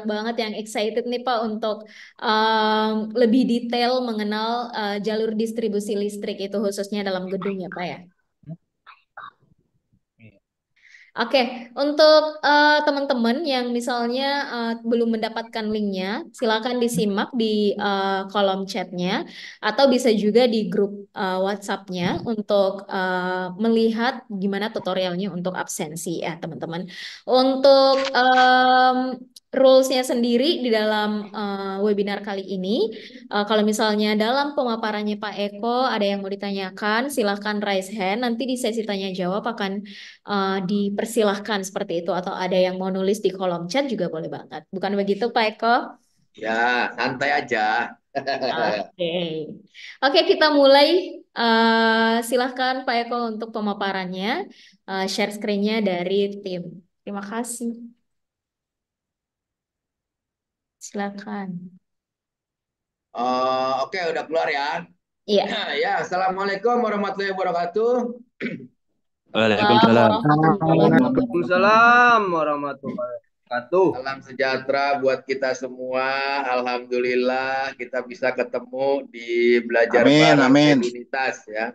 banget yang excited nih Pak untuk lebih detail mengenal jalur distribusi listrik itu khususnya dalam gedung ya Pak ya. Oke, untuk teman-teman yang misalnya belum mendapatkan linknya, silakan disimak di kolom chatnya atau bisa juga di grup WhatsApp-nya untuk melihat gimana tutorialnya untuk absensi ya teman-teman. Untuk rules-nya sendiri di dalam webinar kali ini, kalau misalnya dalam pemaparannya Pak Eko ada yang mau ditanyakan, silakan raise hand. Nanti di sesi tanya jawab akan dipersilahkan seperti itu atau ada yang mau nulis di kolom chat juga boleh banget. Bukan begitu Pak Eko? Ya, santai aja. Oke. Oke, kita mulai. Silahkan Pak Eko untuk pemaparannya. Share screen-nya dari tim. Terima kasih. Silakan. Oke, udah keluar ya. Iya. Ya, Assalamualaikum warahmatullahi wabarakatuh. Waalaikumsalam. Waalaikumsalam. Waalaikumsalam warahmatullahi wabarakatuh. Salam sejahtera buat kita semua. Alhamdulillah kita bisa ketemu di belajar Amin, bareng amin. Edunitas ya.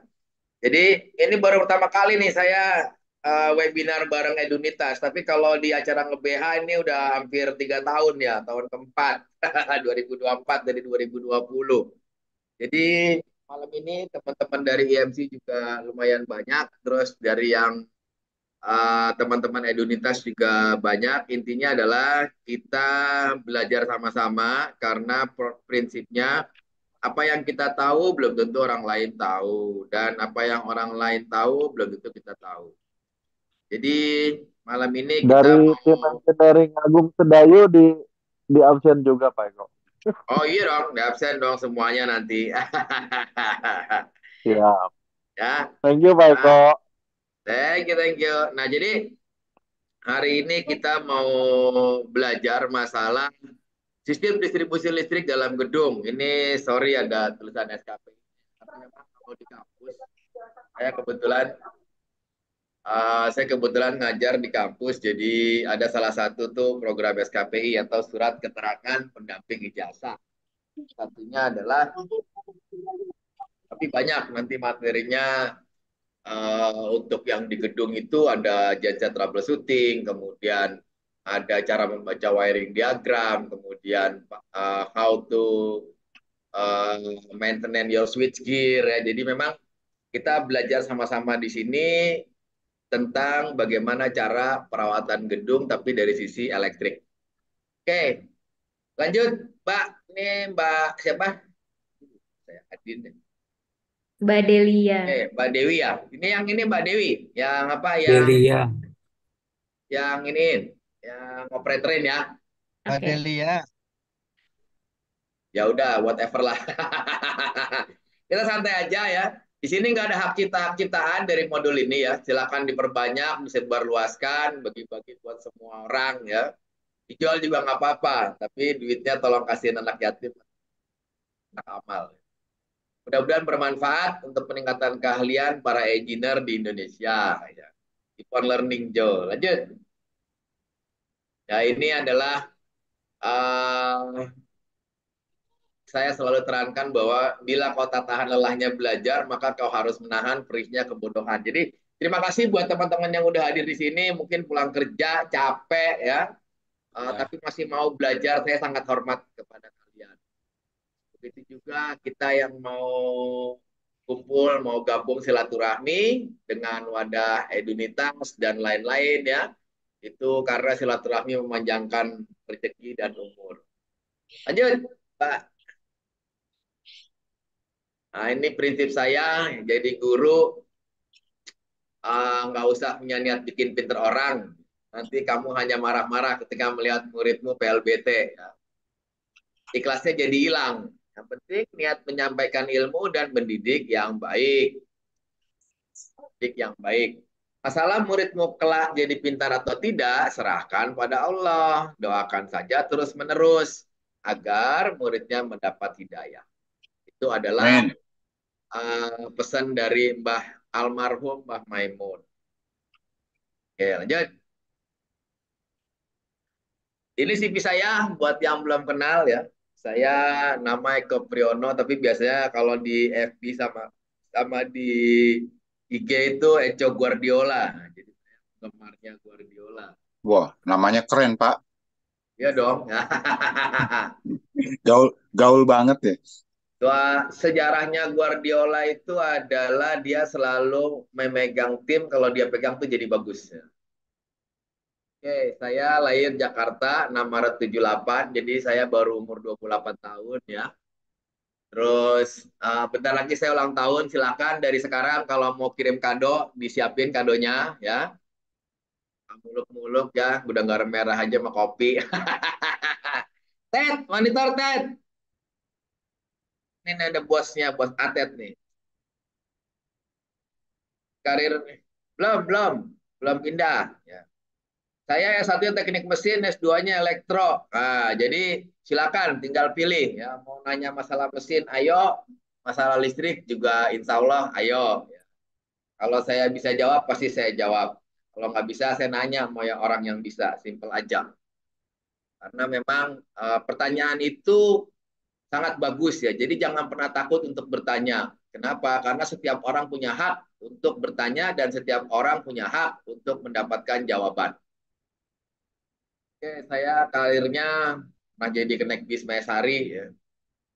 Jadi ini baru pertama kali nih saya webinar bareng Edunitas. Tapi kalau di acara nge-BH ini udah hampir 3 tahun ya, tahun keempat 2024 dari 2020. Jadi malam ini teman-teman dari IMC juga lumayan banyak. Terus dari yang teman-teman Edunitas juga banyak. Intinya adalah kita belajar sama-sama karena prinsipnya apa yang kita tahu belum tentu orang lain tahu dan apa yang orang lain tahu belum tentu kita tahu. Jadi malam ini kita Dari tim mau engineering Agung Sedayu di absen juga Pak Eko. oh iya dong, di absen dong semuanya nanti. Siap. Ya. Thank you Pak Nah, Eko. thank you, thank you. Nah, jadi hari ini kita mau belajar masalah sistem distribusi listrik dalam gedung. Ini sorry ada tulisan SKP. Karena memang kalau di kampus, saya kebetulan saya ngajar di kampus, jadi ada salah satu tuh program SKPI atau surat keterangan pendamping ijazah. Satunya adalah, tapi banyak nanti materinya untuk yang di gedung itu ada genset troubleshooting, kemudian ada cara membaca wiring diagram, kemudian how to uh, maintenance your switch gear ya. Jadi memang kita belajar sama-sama di sini tentang bagaimana cara perawatan gedung tapi dari sisi elektrik. Oke, lanjut Mbak. Ini Mbak siapa? Saya Adin. Mbak Delia. Mbak Dewi ya. Ini Mbak Dewi. Yang apa? Delia. Yang ini, yang operaterin ya. Oke. Adelia. Ya udah, whatever lah. Kita santai aja ya. Di sini nggak ada hak ciptaan dari modul ini ya. Silakan diperbanyak, disebarluaskan, bagi-bagi buat semua orang ya. Dijual juga nggak apa-apa, tapi duitnya tolong kasihin anak yatim, anak amal. Mudah-mudahan bermanfaat untuk peningkatan keahlian para engineer di Indonesia. Ya. Ipon Learning Joe. Lanjut. Ya ini adalah uh, saya selalu terangkan bahwa bila kau tak tahan lelahnya belajar, maka kau harus menahan perihnya kebodohan. Jadi terima kasih buat teman-teman yang udah hadir di sini. Mungkin pulang kerja capek ya, tapi masih mau belajar. Saya sangat hormat kepada kalian. Begitu juga kita yang mau kumpul, mau gabung silaturahmi dengan wadah Edunitas dan lain-lain ya. Itu karena silaturahmi memanjangkan rezeki dan umur. Lanjut, Pak. Nah, ini prinsip saya jadi guru nggak usah punya niat bikin pinter orang. Nanti kamu hanya marah-marah ketika melihat muridmu PLBT. Ya. Ikhlasnya jadi hilang. Yang penting niat menyampaikan ilmu dan mendidik yang baik. Didik yang baik. Masalah muridmu kelak jadi pintar atau tidak, serahkan pada Allah. Doakan saja terus-menerus agar muridnya mendapat hidayah. Itu adalah Amin. pesan dari Mbah almarhum Mbah Maimun. Oke, lanjut. Ini CV saya buat yang belum kenal ya. Saya nama Eko Priyono, tapi biasanya kalau di FB sama sama di IG itu Eco Guardiola. Nah, jadi saya penggemarnya Guardiola. Wah, namanya keren, Pak. Iya dong. Gaul, gaul banget ya. Sejarahnya Guardiola itu adalah dia selalu memegang tim, kalau dia pegang tuh jadi bagus. Oke, saya lahir Jakarta 6 Maret 78, jadi saya baru umur 28 tahun ya. Terus bentar lagi saya ulang tahun, silakan dari sekarang kalau mau kirim kado, disiapin kadonya ya. Muluk-muluk ya, gudang garam merah aja sama kopi. Ted, monitor Ted. Ini ada bosnya, bos Atet nih. Karir belum pindah ya. Saya S1 teknik mesin, S2-nya elektro. Nah, jadi silakan tinggal pilih ya. Mau nanya masalah mesin, ayo. Masalah listrik juga insya Allah, ayo. Kalau saya bisa jawab, pasti saya jawab. Kalau nggak bisa, saya nanya mau yang orang yang bisa. Simple aja. Karena memang pertanyaan itu sangat bagus ya. Jadi jangan pernah takut untuk bertanya. Kenapa? Karena setiap orang punya hak untuk bertanya dan setiap orang punya hak untuk mendapatkan jawaban. Oke, saya karirnya pernah jadi kenek bis Maesari, ya.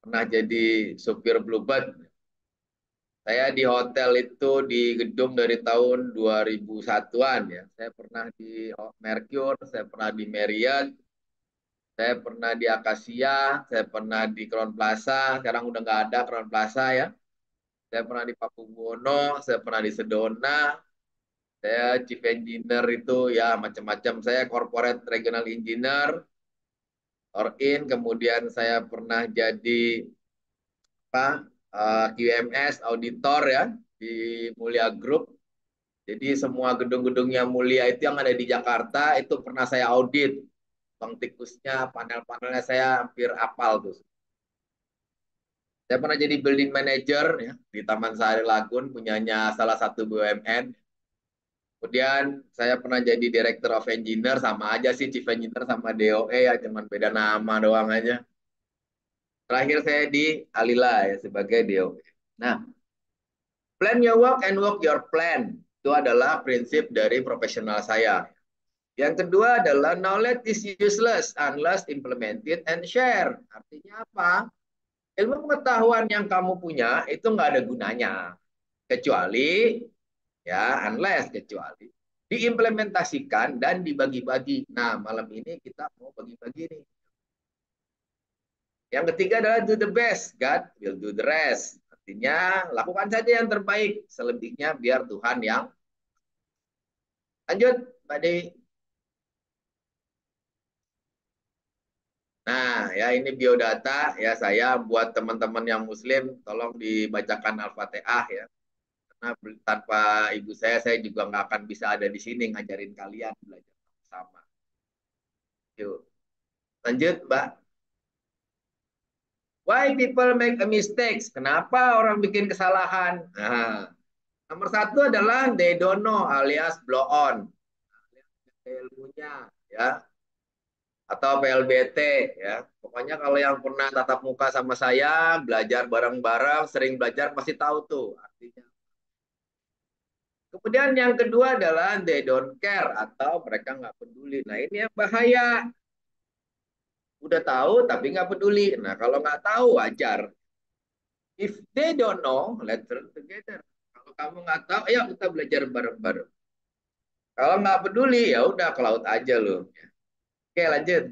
Pernah jadi supir Bluebird. Saya di hotel itu di gedung dari tahun 2001-an ya. Saya pernah di Mercure, saya pernah di Marriott, saya pernah di Acacia, saya pernah di Crown Plaza. Sekarang udah nggak ada Crown Plaza ya. Saya pernah di Pakubuwono, saya pernah di Sedona, saya chief engineer itu ya macam-macam. Saya corporate regional engineer, or in, kemudian saya pernah jadi apa QMS auditor ya di Mulia Group. Jadi semua gedung-gedung yang mulia itu yang ada di Jakarta itu pernah saya audit. Bang tikusnya, panel-panelnya saya hampir apal tuh. Saya pernah jadi building manager ya, di Taman Sari Lagun, punyanya salah satu BUMN. Kemudian saya pernah jadi director of engineer, sama aja sih chief engineer sama DOE ya, cuman beda nama doang aja. Terakhir saya di Alila ya sebagai DOE. Nah, plan your work and work your plan. Itu adalah prinsip dari profesional saya. Yang kedua adalah knowledge is useless unless implemented and share. Artinya apa? Ilmu pengetahuan yang kamu punya itu nggak ada gunanya. Kecuali, ya unless, kecuali diimplementasikan dan dibagi-bagi. Nah, malam ini kita mau bagi-bagi nih. Yang ketiga adalah do the best, God will do the rest. Artinya, lakukan saja yang terbaik. Selebihnya biar Tuhan yang lanjut, Mbak Dewi. Nah, ya ini biodata ya saya buat teman-teman yang muslim tolong dibacakan Al-Fatihah ya. Karena tanpa ibu saya juga nggak akan bisa ada di sini ngajarin kalian belajar sama. Yuk. Lanjut, Mbak. Why people make a mistakes? Kenapa orang bikin kesalahan? Nah, nomor satu adalah they don't know alias blow on. Ilmunya ya atau PLBT ya. Pokoknya kalau yang pernah tatap muka sama saya, belajar bareng-bareng, sering belajar pasti tahu tuh artinya. Kemudian yang kedua adalah they don't care atau mereka nggak peduli. Nah ini yang bahaya. Udah tahu tapi nggak peduli. Nah kalau nggak tahu wajar. If they don't know, let's learn together. Kalau kamu nggak tahu, ya kita belajar bareng-bareng. Kalau nggak peduli, ya udah ke laut aja loh. Oke lanjut.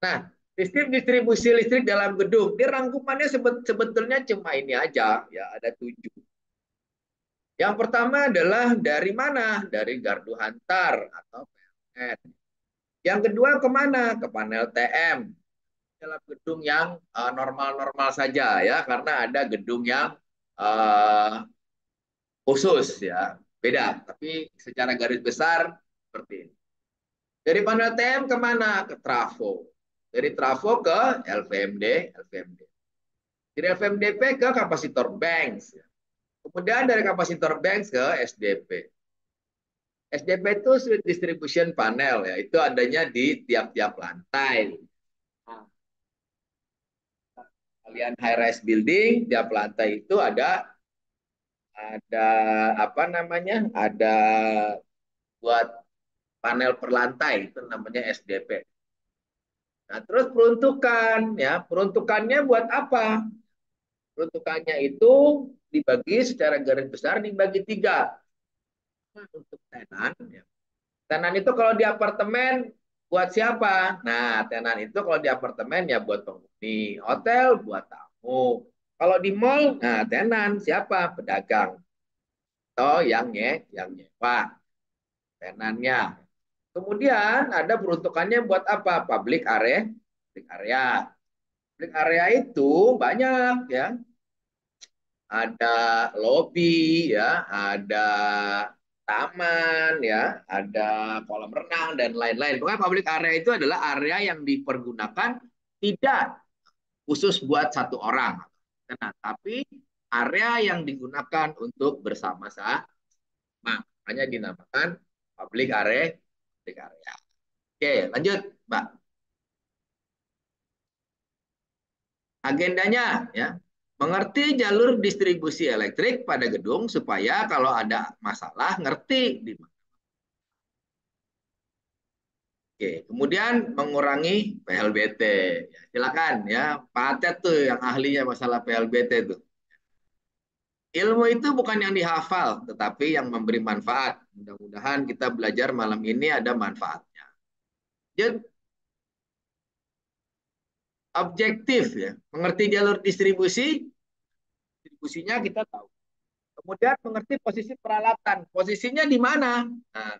Nah, sistem distribusi listrik dalam gedung, ini rangkumannya sebetulnya cuma ini aja, ya ada 7. Yang pertama adalah dari mana? Dari gardu hantar atau PLN. Yang kedua kemana? Ke panel TM. Dalam gedung yang normal-normal saja ya, karena ada gedung yang uh, khusus ya, beda. Tapi secara garis besar seperti ini. Dari panel TM kemana? Ke trafo. Dari trafo ke LVMD, LVMD. Dari LVMDP ke kapasitor banks. Kemudian dari kapasitor banks ke SDP. SDP itu Switch Distribution Panel ya, itu adanya di tiap-tiap lantai. Nah, kalian high rise building, tiap lantai itu ada apa namanya? Ada buat panel per lantai, itu namanya SDP. Nah, terus peruntukan ya, peruntukannya buat apa? Peruntukannya itu dibagi secara garis besar dibagi tiga. Untuk tenan, ya. Tenan itu kalau di apartemen buat siapa? Nah, tenan itu kalau di apartemen ya buat penghuni, hotel buat tamu. Kalau di mall, nah tenan siapa? Pedagang atau yang nyewa tenannya. Kemudian ada peruntukannya buat apa? Public area. Public area. Public area itu banyak ya. Ada lobi ya, ada taman ya, ada kolam renang dan lain-lain. Pokoknya public area itu adalah area yang dipergunakan tidak khusus buat satu orang, nah, tapi area yang digunakan untuk bersama-sama. Makanya dinamakan public area. Public area. Oke, lanjut, Mbak. Agendanya ya, mengerti jalur distribusi elektrik pada gedung supaya kalau ada masalah ngerti di mana. Oke, kemudian mengurangi PLBT. Ya, silakan ya, Pak Atet tuh yang ahlinya masalah PLBT tuh. Ilmu itu bukan yang dihafal, tetapi yang memberi manfaat. Mudah-mudahan kita belajar malam ini ada manfaatnya. Jadi, objektif ya, mengerti jalur distribusi, distribusinya kita tahu. Kemudian mengerti posisi peralatan, posisinya di mana. Nah,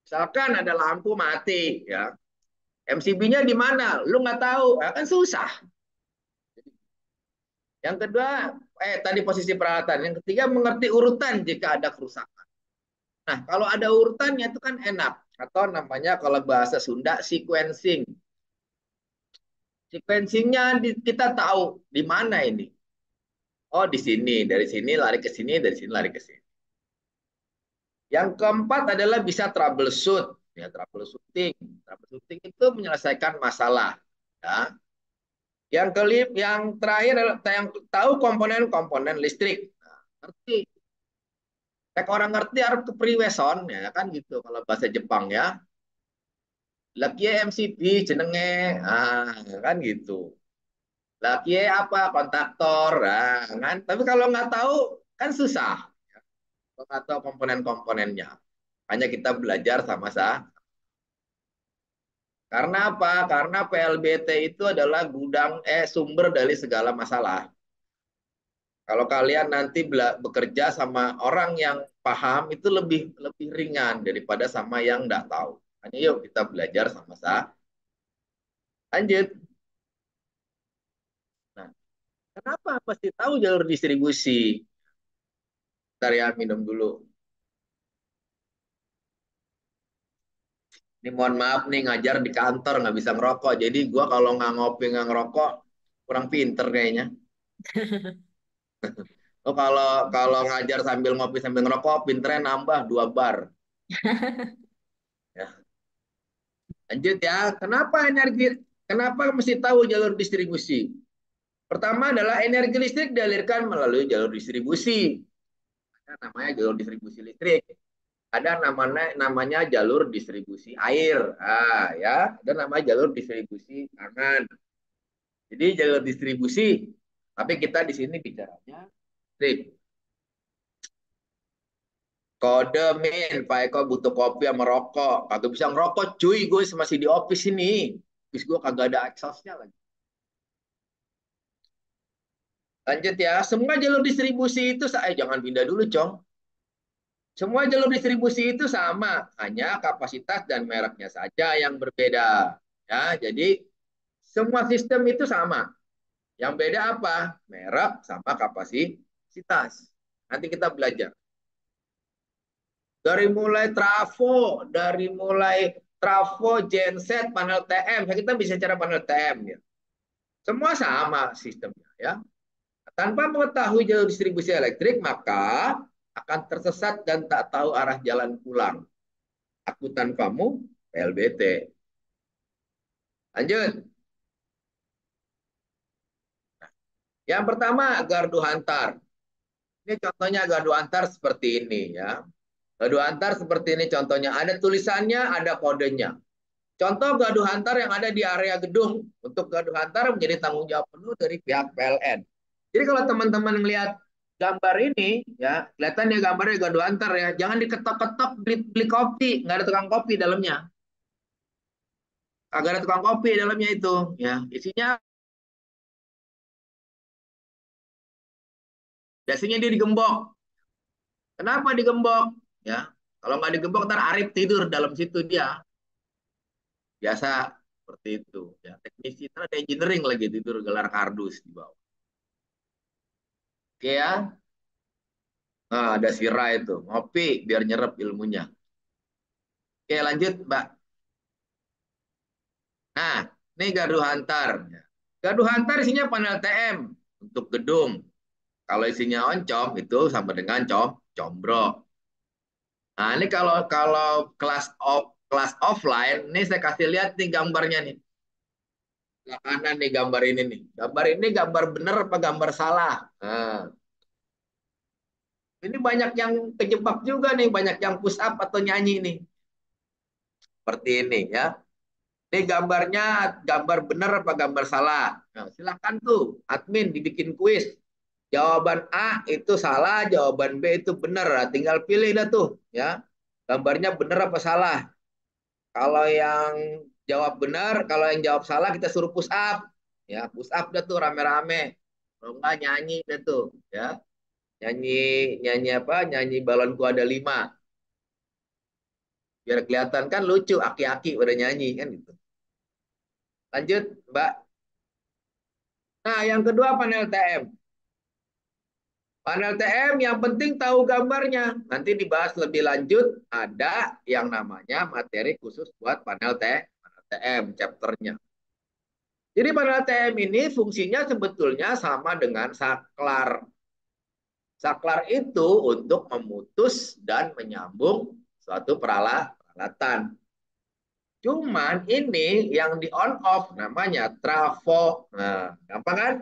misalkan ada lampu mati, ya MCB-nya di mana? Lu nggak tahu, ya kan susah. Yang kedua, tadi posisi peralatan. Yang ketiga, mengerti urutan jika ada kerusakan. Nah, kalau ada urutannya itu kan enak. Atau namanya kalau bahasa Sunda, sequencing. Sequencingnya kita tahu di mana ini. Oh, di sini. Dari sini lari ke sini, dari sini lari ke sini. Yang keempat adalah bisa troubleshoot. Ya, troubleshooting. Troubleshooting itu menyelesaikan masalah. Ya. Yang terakhir adalah yang tahu komponen-komponen listrik. Nah, ngerti. Kayak orang ngerti harus kepriweson ya kan gitu kalau bahasa Jepang ya. Lagi MCB jenenge, kan gitu. Lagi apa kontaktor, kan. Tapi kalau nggak tahu kan susah. Kalau nggak tahu komponen-komponennya. Hanya kita belajar sama-sama. Karena apa? Karena PLBT itu adalah sumber dari segala masalah. Kalau kalian nanti bekerja sama orang yang paham itu lebih lebih ringan daripada sama yang nggak tahu. Hanya yuk kita belajar sama-sama. Lanjut. Nah, kenapa pasti tahu jalur distribusi? Bentar ya, minum dulu. Ini mohon maaf nih ngajar di kantor nggak bisa ngerokok. Jadi gua kalau nggak ngopi nggak ngerokok kurang pinter kayaknya. Oh kalau kalau ngajar sambil ngopi sambil ngerokok pinternya nambah 2 bar. Ya. Lanjut ya. Kenapa mesti tahu jalur distribusi? Pertama adalah energi listrik dialirkan melalui jalur distribusi. Namanya jalur distribusi listrik. Ada namanya jalur distribusi air. Ya, ada namanya jalur distribusi pangan. Jadi jalur distribusi, tapi kita di sini bicaranya listrik. Kode min, Pak Eko butuh kopi sama rokok. Kagak bisa ngerokok, cuy. Gue masih di office ini. Office gue kagak ada exhaust-nya lagi. Lanjut ya. Semua jalur distribusi itu, jangan pindah dulu, Cong. Semua jalur distribusi itu sama. Hanya kapasitas dan mereknya saja yang berbeda. Ya, jadi semua sistem itu sama. Yang beda apa? Merek sama kapasitas. Nanti kita belajar. Dari mulai trafo, genset, panel TM, kita bisa cara panel TM ya. Semua sama sistemnya ya. Tanpa mengetahui jalur distribusi elektrik maka akan tersesat dan tak tahu arah jalan pulang. Akuntan kamu PLBT. Lanjut. Yang pertama gardu hantar. Ini contohnya gardu antar seperti ini ya. Gardu antar seperti ini contohnya. Ada tulisannya, ada kodenya. Contoh gardu hantar yang ada di area gedung. Untuk gardu hantar menjadi tanggung jawab penuh dari pihak PLN. Jadi kalau teman-teman melihat gambar ini, ya kelihatan ya gambarnya gardu antar ya. Jangan diketok-ketok beli kopi, nggak ada tukang kopi dalamnya. Agak ada tukang kopi dalamnya itu. Ya, isinya biasanya dia digembok. Kenapa digembok? Ya, kalau nggak digembok ntar Arif tidur dalam situ dia. Biasa seperti itu. Ya, teknisi ntar ada engineering lagi tidur gelar kardus di bawah. Oke ya. Nah, ada Sira itu. Ngopi biar nyerap ilmunya. Oke, lanjut, Mbak. Nah, ini gardu hantar. Gardu hantar isinya panel TM untuk gedung. Kalau isinya oncom itu sama dengan combro. Nah, ini kalau kalau kelas offline, ini saya kasih lihat nih gambarnya nih. Sebelah kanan nih gambar ini nih. Gambar ini gambar bener apa gambar salah? Nah, ini banyak yang kejebak juga nih, banyak yang push up atau nyanyi nih. Seperti ini ya. Ini gambarnya gambar bener apa gambar salah? Nah, silakan tuh admin dibikin kuis. Jawaban A itu salah, jawaban B itu benar. Tinggal pilih dah tuh ya. Gambarnya benar apa salah? Kalau yang jawab benar, kalau yang jawab salah kita suruh push up. Ya, push up dah tuh rame-rame. Kalau enggak nyanyi dah tuh, ya. Nyanyi nyanyi apa? Nyanyi balonku ada 5. Biar kelihatan kan lucu, aki-aki udah nyanyi kan gitu. Lanjut, Mbak. Nah, yang kedua panel TM. Panel TM yang penting tahu gambarnya. Nanti dibahas lebih lanjut ada yang namanya materi khusus buat panel TM chapternya. Jadi panel TM ini fungsinya sebetulnya sama dengan saklar. Saklar itu untuk memutus dan menyambung suatu peralatan. Cuman ini yang di on off namanya trafo. Nah, gampang kan?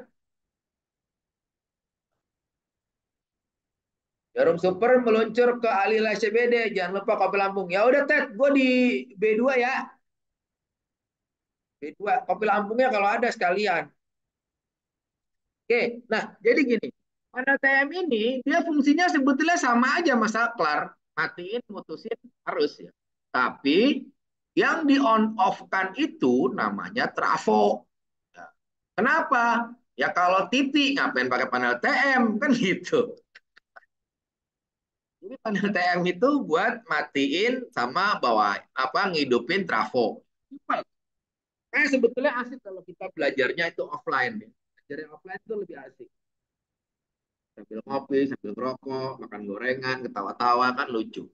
Jarum super meluncur ke alilah CBD. Jangan lupa kopi Lampung. Ya udah Ted, gue di B2 ya. B2, kopi Lampungnya kalau ada sekalian. Oke, nah jadi gini. Pada TM ini, dia fungsinya sebetulnya sama aja Mas Saklar. Matiin, mutusin, harus ya. Tapi yang di on off-kan itu namanya trafo. Ya. Kenapa? Ya kalau TV ngapain pakai panel TM kan gitu. Jadi panel TM itu buat matiin sama bawa apa ngidupin trafo. Sebetulnya asik kalau kita belajarnya itu offline ya. Belajar yang offline itu lebih asik. Sambil ngopi, sambil ngerokok, makan gorengan, ketawa-tawa kan lucu.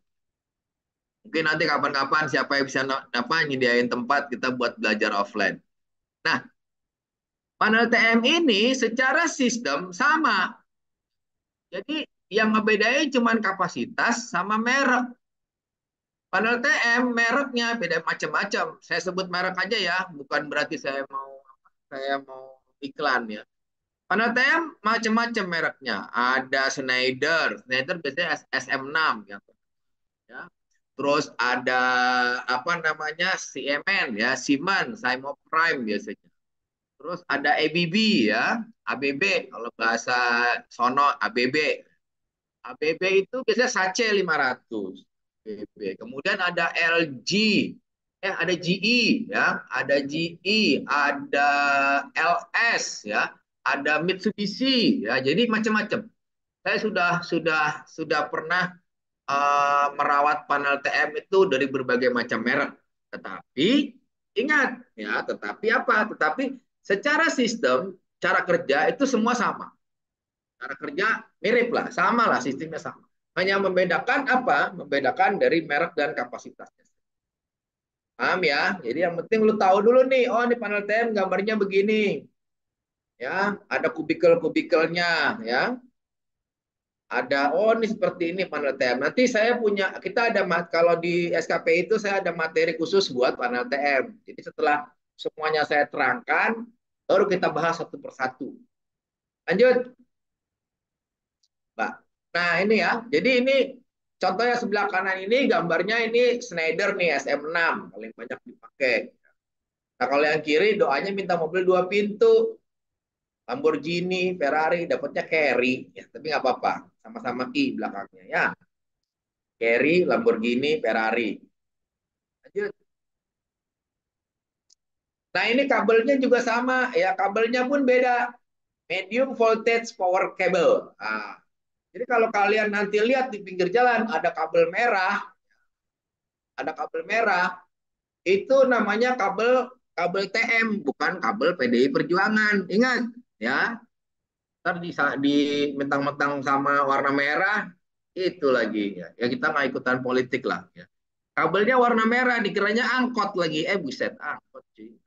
Mungkin nanti kapan-kapan siapa yang bisa apa nyediain tempat kita buat belajar offline. Nah, panel TM ini secara sistem sama. Jadi yang ngebedain cuma kapasitas sama merek. Panel TM mereknya beda macam-macam. Saya sebut merek aja ya, bukan berarti saya mau iklan ya. Panel TM macam-macam mereknya. Ada Schneider, Schneider biasanya SM6 ya. Terus ada apa namanya CMN ya, Siemens, Simo Prime biasanya. Terus ada ABB ya, ABB kalau bahasa sono ABB. ABB itu biasanya Sace 500. ABB. Kemudian ada LG, ada GE ya, ada GE, ada LS ya, ada Mitsubishi ya. Jadi macam-macam. Saya sudah pernah merawat panel TM itu dari berbagai macam merek. Tetapi ingat ya, tetapi apa? Tetapi secara sistem, cara kerja itu semua sama. Cara kerja mirip lah, sama lah sistemnya sama. Hanya membedakan apa? Membedakan dari merek dan kapasitasnya. Paham ya? Jadi yang penting lu tahu dulu nih, oh ini panel TM gambarnya begini. Ya, ada kubikel-kubikelnya ya. Ada, oh ini seperti ini panel TM. Nanti saya punya, kita ada kalau di SKPI itu saya ada materi khusus buat panel TM. Jadi setelah semuanya saya terangkan, baru kita bahas satu persatu. Lanjut, Mbak. Nah ini ya, jadi ini contohnya sebelah kanan ini gambarnya ini Schneider nih SM6 paling banyak dipakai. Nah kalau yang kiri doanya minta mobil 2 pintu, Lamborghini, Ferrari, dapatnya Carry, ya tapi nggak apa-apa, sama-sama I belakangnya ya. Carry, Lamborghini, Ferrari. Lanjut. Nah ini kabelnya juga sama, ya kabelnya pun beda. Medium voltage power cable. Nah, jadi kalau kalian nanti lihat di pinggir jalan ada kabel merah, itu namanya kabel kabel TM, bukan kabel PDI Perjuangan. Ingat, ya. Ntar di mentang-mentang sama warna merah, itu lagi. Ya kita nggak ikutan politik lah. Ya. Kabelnya warna merah, dikiranya angkot lagi. Buset, angkot sih.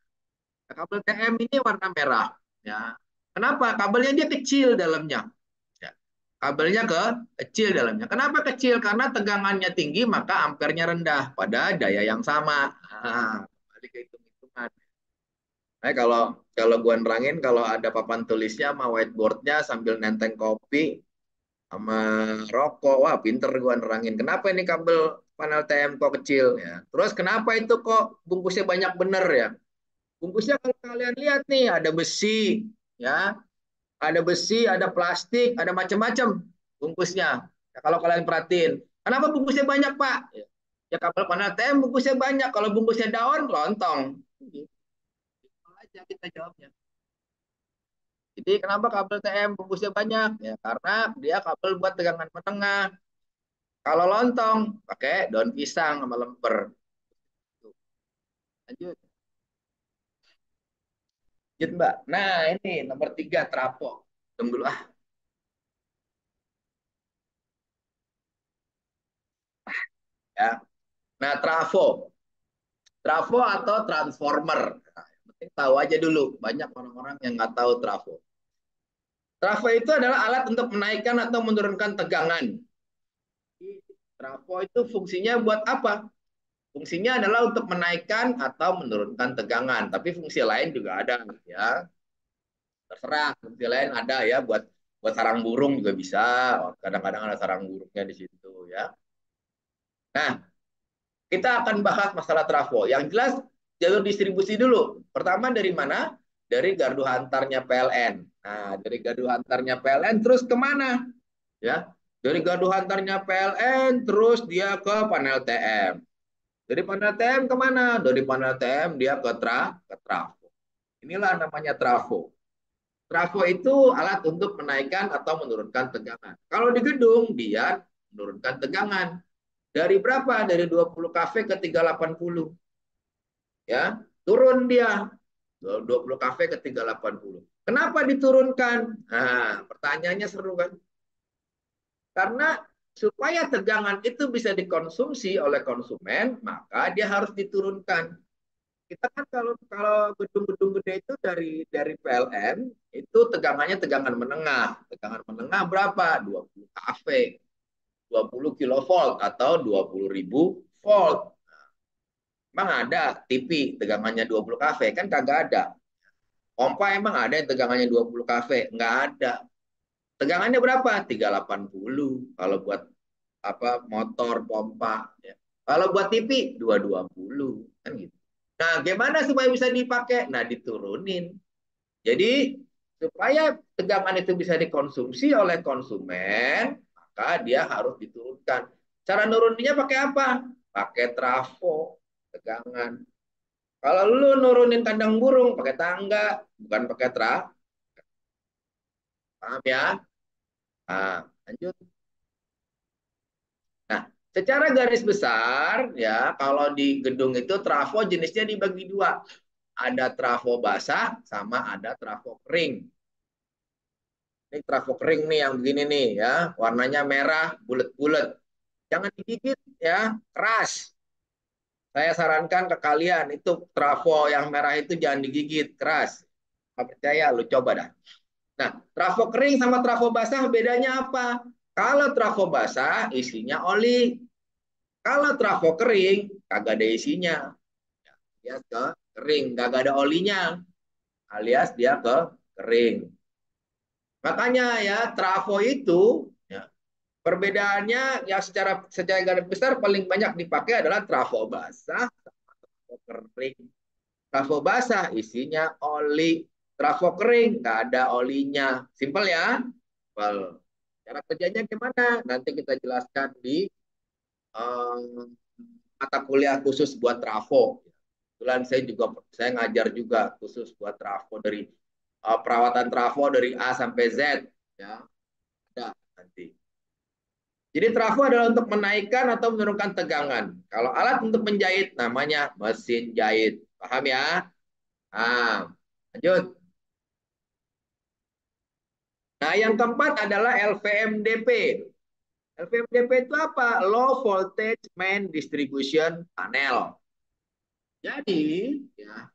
Kabel TM ini warna merah. Ya. Kenapa? Kabelnya dia kecil dalamnya. Ya. Kabelnya kecil dalamnya. Kenapa kecil? Karena tegangannya tinggi, maka ampernya rendah pada daya yang sama. Kembali ke hitung-hitungan. Nah, kalau gua nerangin, kalau ada papan tulisnya sama whiteboardnya sambil nenteng kopi sama rokok, wah pinter gua nerangin. Kenapa ini kabel panel TM kok kecil ya? Terus kenapa itu kok bungkusnya banyak bener ya? Bungkusnya kalau kalian lihat nih ada besi, ya, ada plastik, ada macam-macam bungkusnya. Ya, kalau kalian perhatiin, kenapa bungkusnya banyak Pak? Ya kabel panel TM bungkusnya banyak. Kalau bungkusnya daun, lontong. Gitu aja kita jawabnya. Jadi kenapa kabel TM bungkusnya banyak? Ya karena dia kabel buat tegangan menengah. Kalau lontong pakai daun pisang sama lemper. Lanjut. Lanjut Mbak. Nah ini nomor 3 trafo. Tunggu dulu ah. Ya. Nah trafo. Trafo atau transformer. Nah, yang penting tahu aja dulu. Banyak orang-orang yang nggak tahu trafo. Trafo itu adalah alat untuk menaikkan atau menurunkan tegangan. Trafo itu fungsinya buat apa? Fungsinya adalah untuk menaikkan atau menurunkan tegangan, tapi fungsi lain juga ada ya. Terserah, fungsi lain ada ya buat buat sarang burung juga bisa. Kadang-kadang ada sarang burungnya di situ ya. Nah, kita akan bahas masalah trafo. Yang jelas jalur distribusi dulu. Pertama dari mana? Dari gardu hantarnya PLN. Nah, dari gardu hantarnya PLN terus kemana? Ya, dari gardu hantarnya PLN terus dia ke panel TM. Dari panel TM kemana? Dari panel TM dia ke trafo. Inilah namanya trafo. Trafo itu alat untuk menaikkan atau menurunkan tegangan. Kalau di gedung dia menurunkan tegangan. Dari berapa? Dari 20 kV ke 380. Ya, turun dia 20 kV ke 380. Kenapa diturunkan? Nah, pertanyaannya seru kan? Karena supaya tegangan itu bisa dikonsumsi oleh konsumen, maka dia harus diturunkan. Kita kan kalau kalau gedung-gedung gede itu dari PLN itu tegangannya tegangan menengah. Tegangan menengah berapa? 20 kV, 20 kilovolt atau 20.000 volt. Emang ada TV tegangannya 20 kV? Kan kagak ada. Pompa emang ada yang tegangannya 20 kV? Nggak ada. Tegangannya berapa? 380 kalau buat apa motor pompa ya. Kalau buat TV 220 kan gitu. Nah, gimana supaya bisa dipakai? Nah, diturunin. Jadi supaya tegangan itu bisa dikonsumsi oleh konsumen, maka dia harus diturunkan. Cara nuruninnya pakai apa? Pakai trafo tegangan. Kalau lu nurunin kandang burung pakai tangga, bukan pakai trafo. Paham ya? Nah, lanjut. Nah, secara garis besar ya, kalau di gedung itu trafo jenisnya dibagi dua. Ada trafo basah sama ada trafo kering. Ini trafo kering nih yang begini nih ya, warnanya merah, bulat-bulat. Jangan digigit ya, keras. Saya sarankan ke kalian itu trafo yang merah itu jangan digigit, keras. Nggak percaya, lu coba dah. Nah, trafo kering sama trafo basah bedanya apa? Kalau trafo basah isinya oli. Kalau trafo kering kagak ada isinya. Dia ke kering, kagak ada olinya. Alias dia ke kering. Makanya ya trafo itu ya, perbedaannya ya secara garis besar paling banyak dipakai adalah trafo basah sama trafo kering. Trafo basah isinya oli, trafo kering nggak ada olinya. Simpel ya. Well, cara kerjanya gimana? Nanti kita jelaskan di eh, mata kuliah khusus buat trafo. Kebetulan saya ngajar juga khusus buat trafo dari perawatan trafo dari A sampai Z ya. Ada nanti. Jadi trafo adalah untuk menaikkan atau menurunkan tegangan. Kalau alat untuk menjahit namanya mesin jahit. Paham ya? Nah, lanjut. Nah, yang keempat adalah LVMDP. LVMDP itu apa? Low Voltage Main Distribution Panel. Jadi, ya,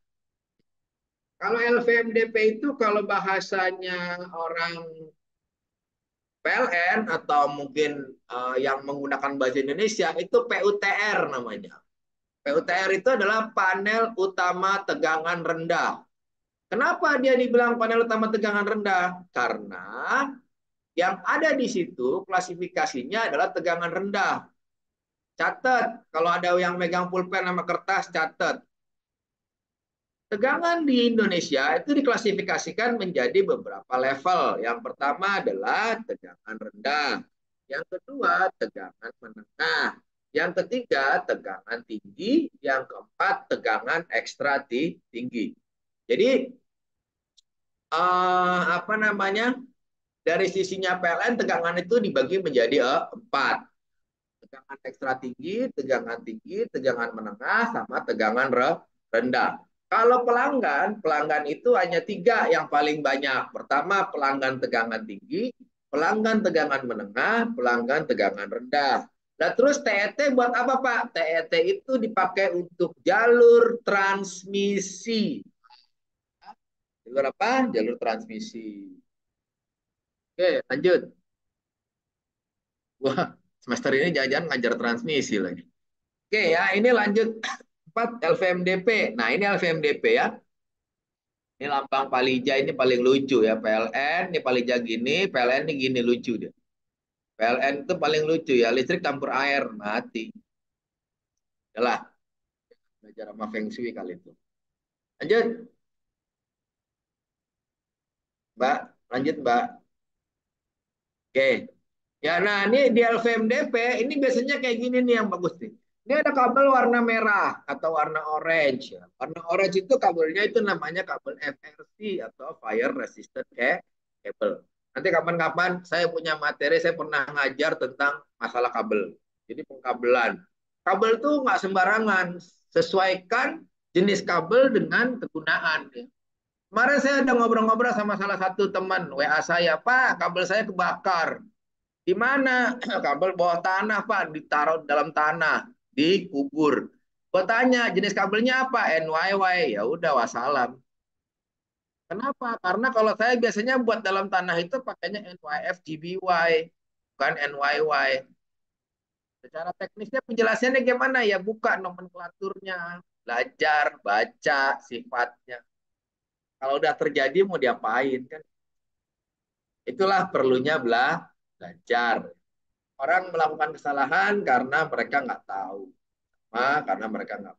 kalau LVMDP itu kalau bahasanya orang PLN atau mungkin yang menggunakan bahasa Indonesia itu PUTR namanya. PUTR itu adalah panel utama tegangan rendah. Kenapa dia dibilang panel utama tegangan rendah? Karena yang ada di situ klasifikasinya adalah tegangan rendah. Catat, kalau ada yang megang pulpen sama kertas, catat. Tegangan di Indonesia itu diklasifikasikan menjadi beberapa level. Yang pertama adalah tegangan rendah. Yang kedua, tegangan menengah. Yang ketiga, tegangan tinggi. Yang keempat, tegangan ekstra tinggi. Jadi, apa namanya? Dari sisinya PLN, tegangan itu dibagi menjadi 4. Tegangan ekstra tinggi, tegangan menengah, sama tegangan rendah. Kalau pelanggan itu hanya 3 yang paling banyak. Pertama, pelanggan tegangan tinggi, pelanggan tegangan menengah, pelanggan tegangan rendah. Nah, terus TET buat apa, Pak? TET itu dipakai untuk jalur transmisi. Jalur apa? Jalur transmisi. Oke, lanjut. Wah, semester ini jangan-jangan ngajar transmisi lagi. Oke ya, ini lanjut 4 LVMDP. Nah, ini LVMDP ya. Ini lambang Palija ini paling lucu ya. PLN ini Palija gini, PLN ini gini lucu dia. PLN itu paling lucu ya, listrik campur air, mati. Yalah, belajar sama Feng Shui kali itu. Lanjut, Mbak. Lanjut, Mbak. Oke. Ya, nah ini di LVMDP, ini biasanya kayak gini nih yang bagus nih. Ini ada kabel warna merah atau warna orange. Ya. Warna orange itu kabelnya itu namanya kabel FRC atau Fire Resistant Cable. Nanti kapan-kapan saya punya materi, saya pernah ngajar tentang masalah kabel. Jadi pengkabelan. Kabel tuh nggak sembarangan. Sesuaikan jenis kabel dengan kegunaan. Ya. Kemarin saya ada ngobrol-ngobrol sama salah satu teman WA saya, Pak, kabel saya kebakar. Di mana? Kabel bawah tanah, Pak, ditaruh dalam tanah, dikubur. Gue tanya, jenis kabelnya apa? NYY. Ya udah, wassalam. Kenapa? Karena kalau saya biasanya buat dalam tanah itu pakainya NYF GBY, bukan NYY. Secara teknisnya penjelasannya gimana ya? Buka nomenklaturnya, belajar, baca sifatnya. Kalau udah terjadi mau diapain kan? Itulah perlunya belajar. Orang melakukan kesalahan karena mereka nggak tahu, karena mereka nggak.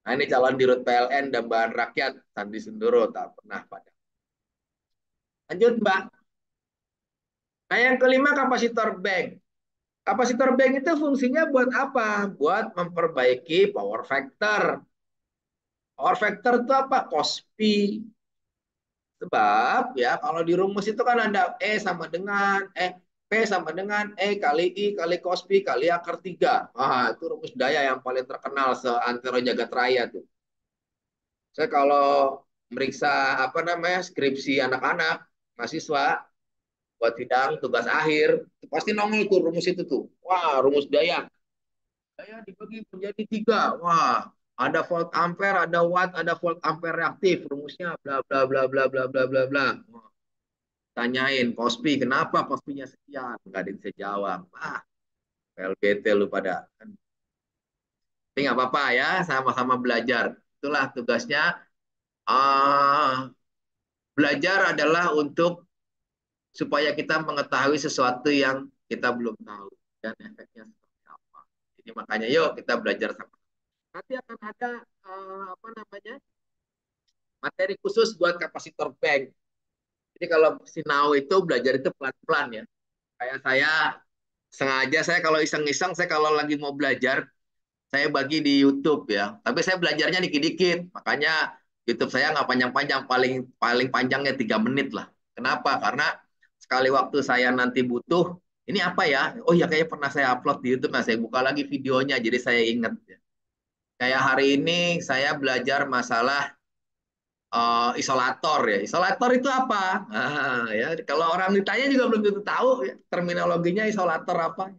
Nah ini calon dirut PLN dan bahan rakyat Sandi Sundoro tak pernah pada. Lanjut Mbak. Nah yang kelima kapasitor bank. Kapasitor bank itu fungsinya buat apa? Buat memperbaiki power factor. Power factor itu apa? Kospi. Sebab ya kalau di rumus itu kan ada P sama dengan E kali I kali cos P kali akar 3. Wah, itu rumus daya yang paling terkenal seantero jagat raya tuh. Saya kalau meriksa apa namanya skripsi anak-anak, mahasiswa buat sidang tugas akhir, pasti nongol tuh rumus itu tuh. Wah, rumus daya. Daya dibagi menjadi 3. Wah, ada volt ampere, ada watt, ada volt ampere reaktif. Rumusnya bla bla bla bla bla bla bla bla. Tanyain, Kospi, kenapa Kospinya sekian? Nggak ada yang bisa jawab. Ah, PLBT lu pada. Tapi nggak apa-apa ya, sama-sama belajar. Itulah tugasnya. Ah, belajar adalah untuk supaya kita mengetahui sesuatu yang kita belum tahu dan efeknya seperti apa. Jadi makanya yuk kita belajar sama. Nanti akan ada apa namanya materi khusus buat kapasitor bank. Jadi kalau sinau itu belajar itu pelan-pelan ya. Kayak saya sengaja saya kalau iseng-iseng saya kalau lagi mau belajar saya bagi di YouTube ya. Tapi saya belajarnya dikit-dikit. Makanya YouTube saya nggak panjang-panjang, paling paling panjangnya 3 menit lah. Kenapa? Karena sekali waktu saya nanti butuh, ini apa ya? Oh ya kayaknya pernah saya upload di YouTube. Nah saya buka lagi videonya, jadi saya ingat. Kayak hari ini saya belajar masalah isolator ya. Isolator itu apa? Nah, ya kalau orang ditanya juga belum tentu tahu ya, terminologinya isolator apa.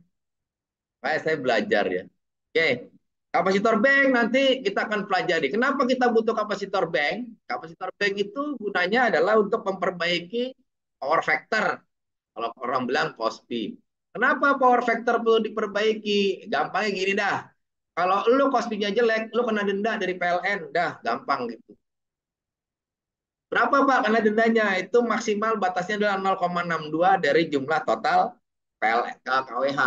Kayak saya belajar ya. Oke, kapasitor bank nanti kita akan pelajari. Kenapa kita butuh kapasitor bank? Kapasitor bank itu gunanya adalah untuk memperbaiki power factor. Kalau orang bilang POSPI. Kenapa power factor perlu diperbaiki? Gampangnya gini dah. Kalau lu KOSPI-nya jelek, lu kena denda dari PLN. Dah, gampang gitu. Berapa Pak kena dendanya? Itu maksimal batasnya adalah 0,62 dari jumlah total PLN KWH.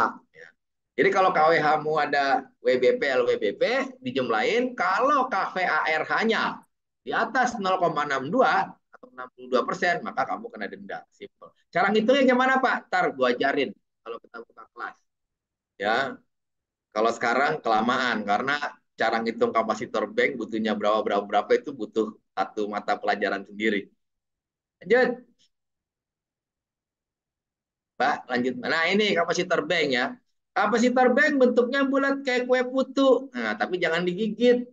Jadi kalau KWH-mu ada WBP, LWBP, dijumlahin. Kalau KVARH-nya di atas 0,62 atau 62%, maka kamu kena denda. Simple. Cara ngitungnya gimana Pak? Ntar gua ajarin kalau kita buka kelas. Ya, kalau sekarang kelamaan karena cara ngitung kapasitor bank butuhnya berapa berapa berapa itu butuh satu mata pelajaran sendiri. Lanjut, Pak. Lanjut. Nah ini kapasitor bank ya. Kapasitor bank bentuknya bulat kayak kue putu. Nah, tapi jangan digigit.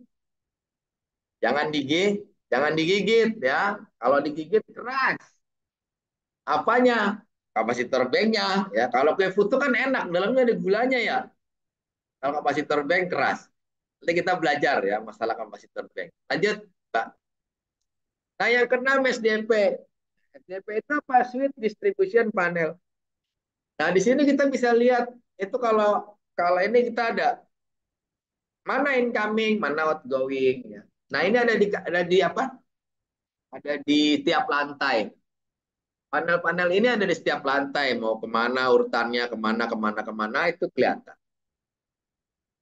Jangan digigit ya. Kalau digigit keras. Apanya? Kapasitor banknya ya. Kalau kue putu kan enak, dalamnya ada gulanya ya. Kalau kapasitor bank keras. Nanti kita belajar ya masalah kapasitor bank. Lanjut, Pak. Nah, yang keenam SDP. SDP itu apa? Switch Distribution Panel. Nah, di sini kita bisa lihat itu kalau kalau ini kita ada mana incoming, mana outgoing ya. Nah, ini ada di apa? Ada di tiap lantai. Panel-panel ini ada di setiap lantai, mau kemana urutannya, kemana, kemana, kemana, itu kelihatan.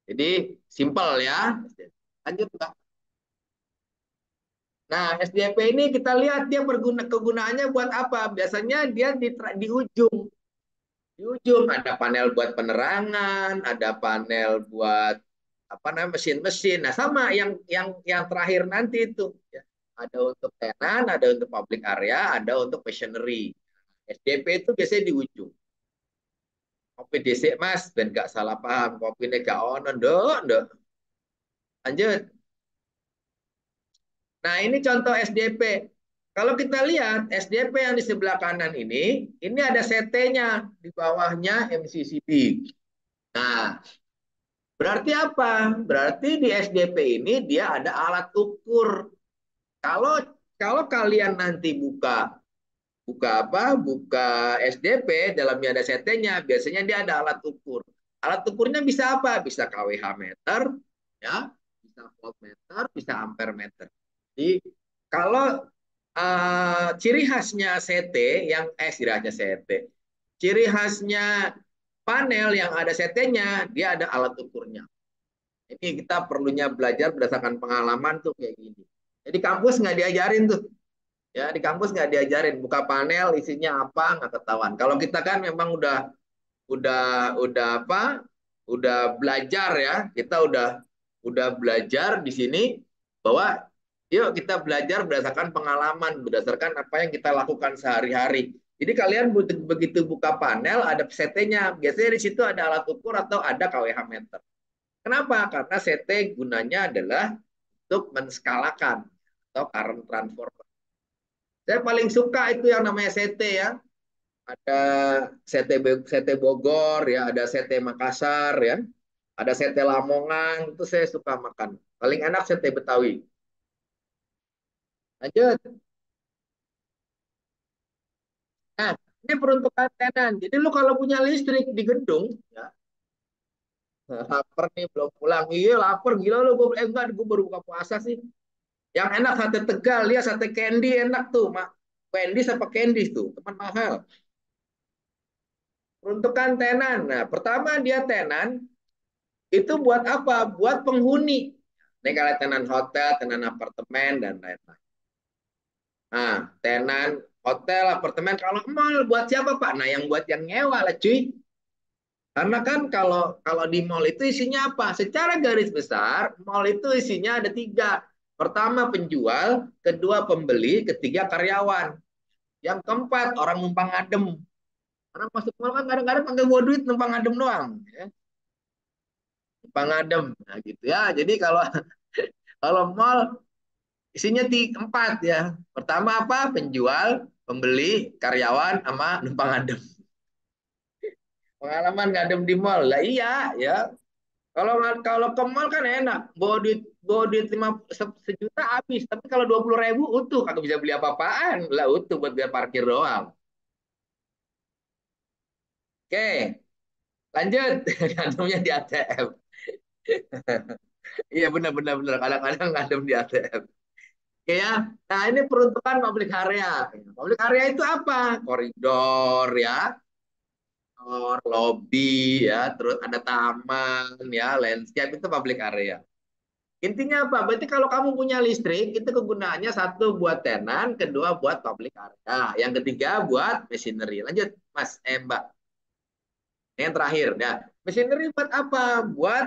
Jadi, simple ya. Lanjut, Pak. Nah, SDP ini kita lihat dia kegunaannya buat apa? Biasanya dia di ujung. Di ujung ada panel buat penerangan, ada panel buat apa namanya mesin-mesin. Nah, sama yang terakhir nanti itu ya. Ada untuk tenan, ada untuk public area, ada untuk machinery. SDP itu biasanya di ujung. Kopi DC Mas, dan gak salah paham. Kopi ini gak ono, ndok. Lanjut. Nah, ini contoh SDP. Kalau kita lihat SDP yang di sebelah kanan ini ada CT-nya di bawahnya MCCB. Nah, berarti apa? Berarti di SDP ini dia ada alat ukur. Kalau kalau kalian nanti buka buka apa? Buka SDP dalamnya ada CT-nya, biasanya dia ada alat ukur. Alat ukurnya bisa apa? Bisa kWh meter, ya, bisa voltmeter, bisa ampere meter. Jadi kalau ciri khasnya CT ciri khasnya panel yang ada CT-nya, dia ada alat ukurnya. Ini kita perlunya belajar berdasarkan pengalaman tuh kayak gini. Jadi kampus nggak diajarin tuh. Ya, di kampus nggak diajarin buka panel isinya apa nggak ketahuan. Kalau kita kan memang udah apa? Udah belajar ya. Kita udah belajar di sini bahwa yuk kita belajar berdasarkan pengalaman, berdasarkan apa yang kita lakukan sehari-hari. Jadi kalian begitu buka panel ada CT-nya. Biasanya di situ ada alat ukur atau ada kWh meter. Kenapa? Karena CT gunanya adalah untuk menskalakan atau current transformer. Saya paling suka itu yang namanya CT ya. Ada CT Bogor ya, ada CT Makassar ya. Ada CT Lamongan, itu saya suka makan. Paling enak CT Betawi. Lanjut. Nah, Ini peruntukan tenan. Jadi lu kalau punya listrik di gedung, ya, lapar nih belum pulang. Iya lapar gila lu. Enggak, gue baru buka puasa sih. Yang enak sate Tegal, ya sate Candy enak tuh, Mak. Candy apa Candy tuh, teman mahal. Peruntukan tenan. Nah, pertama dia tenan itu buat apa? Buat penghuni. Ini kalau tenan hotel, tenan apartemen dan lain-lain. Nah, tenan hotel, apartemen, kalau mall buat siapa Pak? Nah, yang buat yang nyewa lah cuy. Karena kan kalau kalau di mall itu isinya apa? Secara garis besar, mall itu isinya ada tiga. Pertama penjual, kedua pembeli, ketiga karyawan. Yang keempat orang numpang adem. Orang masuk mall kan kadang-kadang pakai bawa duit numpang adem doang. Ya. Numpang adem. Nah gitu ya. Jadi kalau kalau mall isinya empat ya. Pertama apa? Penjual, pembeli, karyawan, sama numpang adem. Pengalaman nggak adem di mall. Lah iya ya. Kalau kalau ke mall kan enak, bawa duit 5 sejuta habis. Tapi kalau 20.000 utuh, kagak bisa beli apa-apaan. Lah utuh buat biar parkir doang. Oke, lanjut. Ngademnya di ATM. Iya benar-benar benar. Kadang-kadang ngadem di ATM. Oke ya. Nah ini peruntukan public area. Public area itu apa? Koridor ya, lobby ya, terus ada taman ya, landscape itu public area. Intinya apa? Berarti kalau kamu punya listrik, itu kegunaannya satu buat tenan, kedua buat public area, yang ketiga buat machinery. Lanjut, Mas, Mbak. Yang terakhir, ya. Machinery buat apa? Buat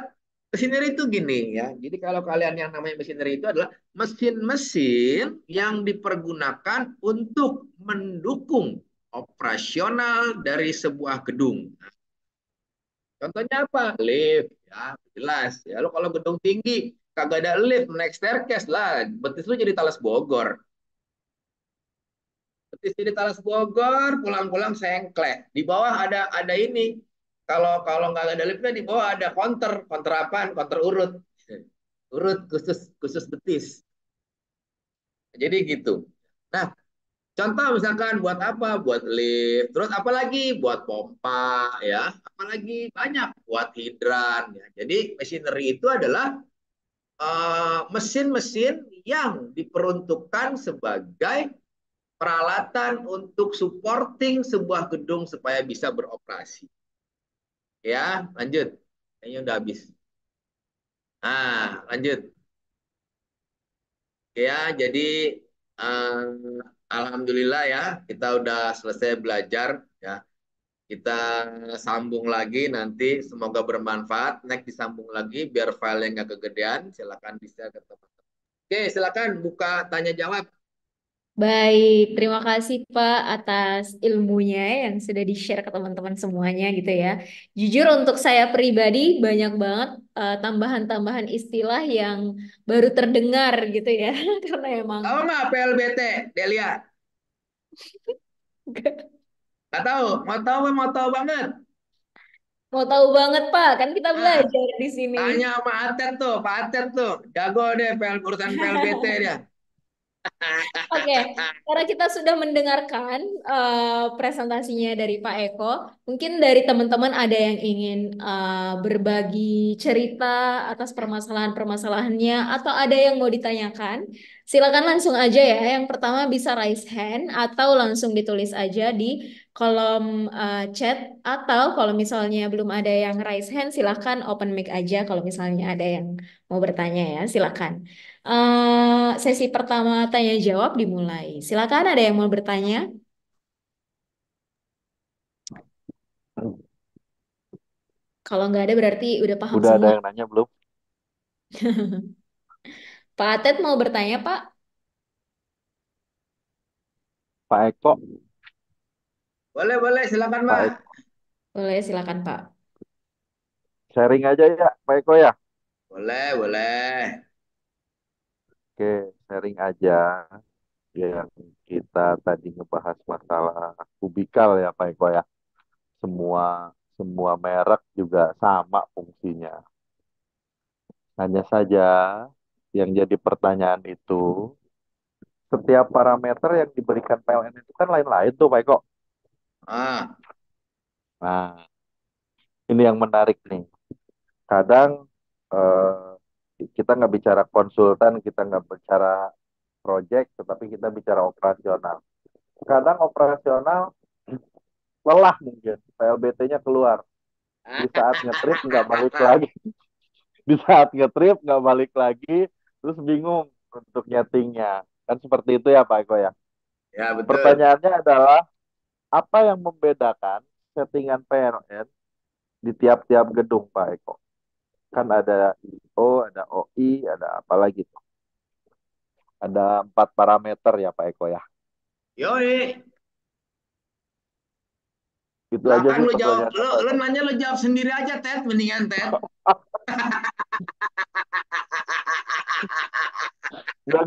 machinery itu gini ya. Jadi kalau kalian yang namanya machinery itu adalah mesin-mesin yang dipergunakan untuk mendukung operasional dari sebuah gedung. Contohnya apa? Lift, ya jelas. Ya lo kalau gedung tinggi kagak ada lift, naik staircase lah. Betis lu jadi Talas Bogor. Betis jadi Talas Bogor, pulang-pulang sengklek. Di bawah ada ini. Kalau kalau nggak ada liftnya di bawah ada counter, counter apaan? Counter urut. Urut khusus khusus betis. Jadi gitu. Nah, contoh misalkan buat apa? Buat lift. Terus apalagi? Buat pompa ya. Apalagi banyak buat hidran ya. Jadi machinery itu adalah mesin-mesin yang diperuntukkan sebagai peralatan untuk supporting sebuah gedung supaya bisa beroperasi. Ya, lanjut. Kayaknya udah habis. Nah, lanjut. Ya, jadi eh, alhamdulillah ya, kita udah selesai belajar ya. Kita sambung lagi nanti, semoga bermanfaat. Next disambung lagi biar file yang nggak kegedean. Silakan bisa ke teman-teman. Oke, silakan buka tanya jawab. Baik, terima kasih Pak atas ilmunya yang sudah di-share ke teman-teman semuanya gitu ya. Jujur untuk saya pribadi banyak banget tambahan-tambahan istilah yang baru terdengar gitu ya. Karena emang Tahu nggak PLBT, Delia? Nggak tahu. Mau tahu banget. mau tahu banget Pak, kan kita Ah, belajar di sini. tanya sama Atet tuh, Pak Atet tuh. Jago deh urusan PLBT dia. Oke, karena kita sudah mendengarkan presentasinya dari Pak Eko, mungkin dari teman-teman ada yang ingin berbagi cerita atas permasalahan-permasalahannya atau ada yang mau ditanyakan, silakan langsung aja ya. Yang pertama bisa raise hand atau langsung ditulis aja di kolom chat atau kalau misalnya belum ada yang raise hand, silakan open mic aja kalau misalnya ada yang mau bertanya ya, silakan. Sesi pertama tanya jawab dimulai. Silakan ada yang mau bertanya? Kalau nggak ada berarti udah paham Udah ada semua. yang nanya belum? Pak Atet mau bertanya, Pak? Pak Eko, Boleh, boleh, silakan, Pak Mbak. Eko, Boleh, silakan, Pak. sharing aja ya, Pak Eko ya. Boleh, boleh. Oke, sharing aja. Yang kita tadi ngebahas masalah kubikal ya, Pak Eko ya. Semua semua merek juga sama fungsinya. Hanya saja yang jadi pertanyaan itu, setiap parameter yang diberikan PLN itu kan lain-lain tuh, Pak Eko. Ah, Nah, ini yang menarik nih. Kadang kita nggak bicara konsultan, kita nggak bicara project, tetapi kita bicara operasional. Kadang operasional lelah mungkin, PLBT-nya keluar. Di saat ngetrip nggak balik lagi. Di saat ngetrip nggak balik lagi, terus bingung untuk nyetingnya. Kan seperti itu ya Pak Eko ya. ya betul. Pertanyaannya adalah, apa yang membedakan settingan PLN di tiap-tiap gedung Pak Eko? Kan ada IO, ada OI, ada apa lagi tuh? Ada 4 parameter ya Pak Eko ya. Yoi, Itu aja silakan sih lu jawab. pertanyaannya Lu, Pak lu Eko. nanya lu jawab sendiri aja, Ted. Mendingan, Ted. Nggak,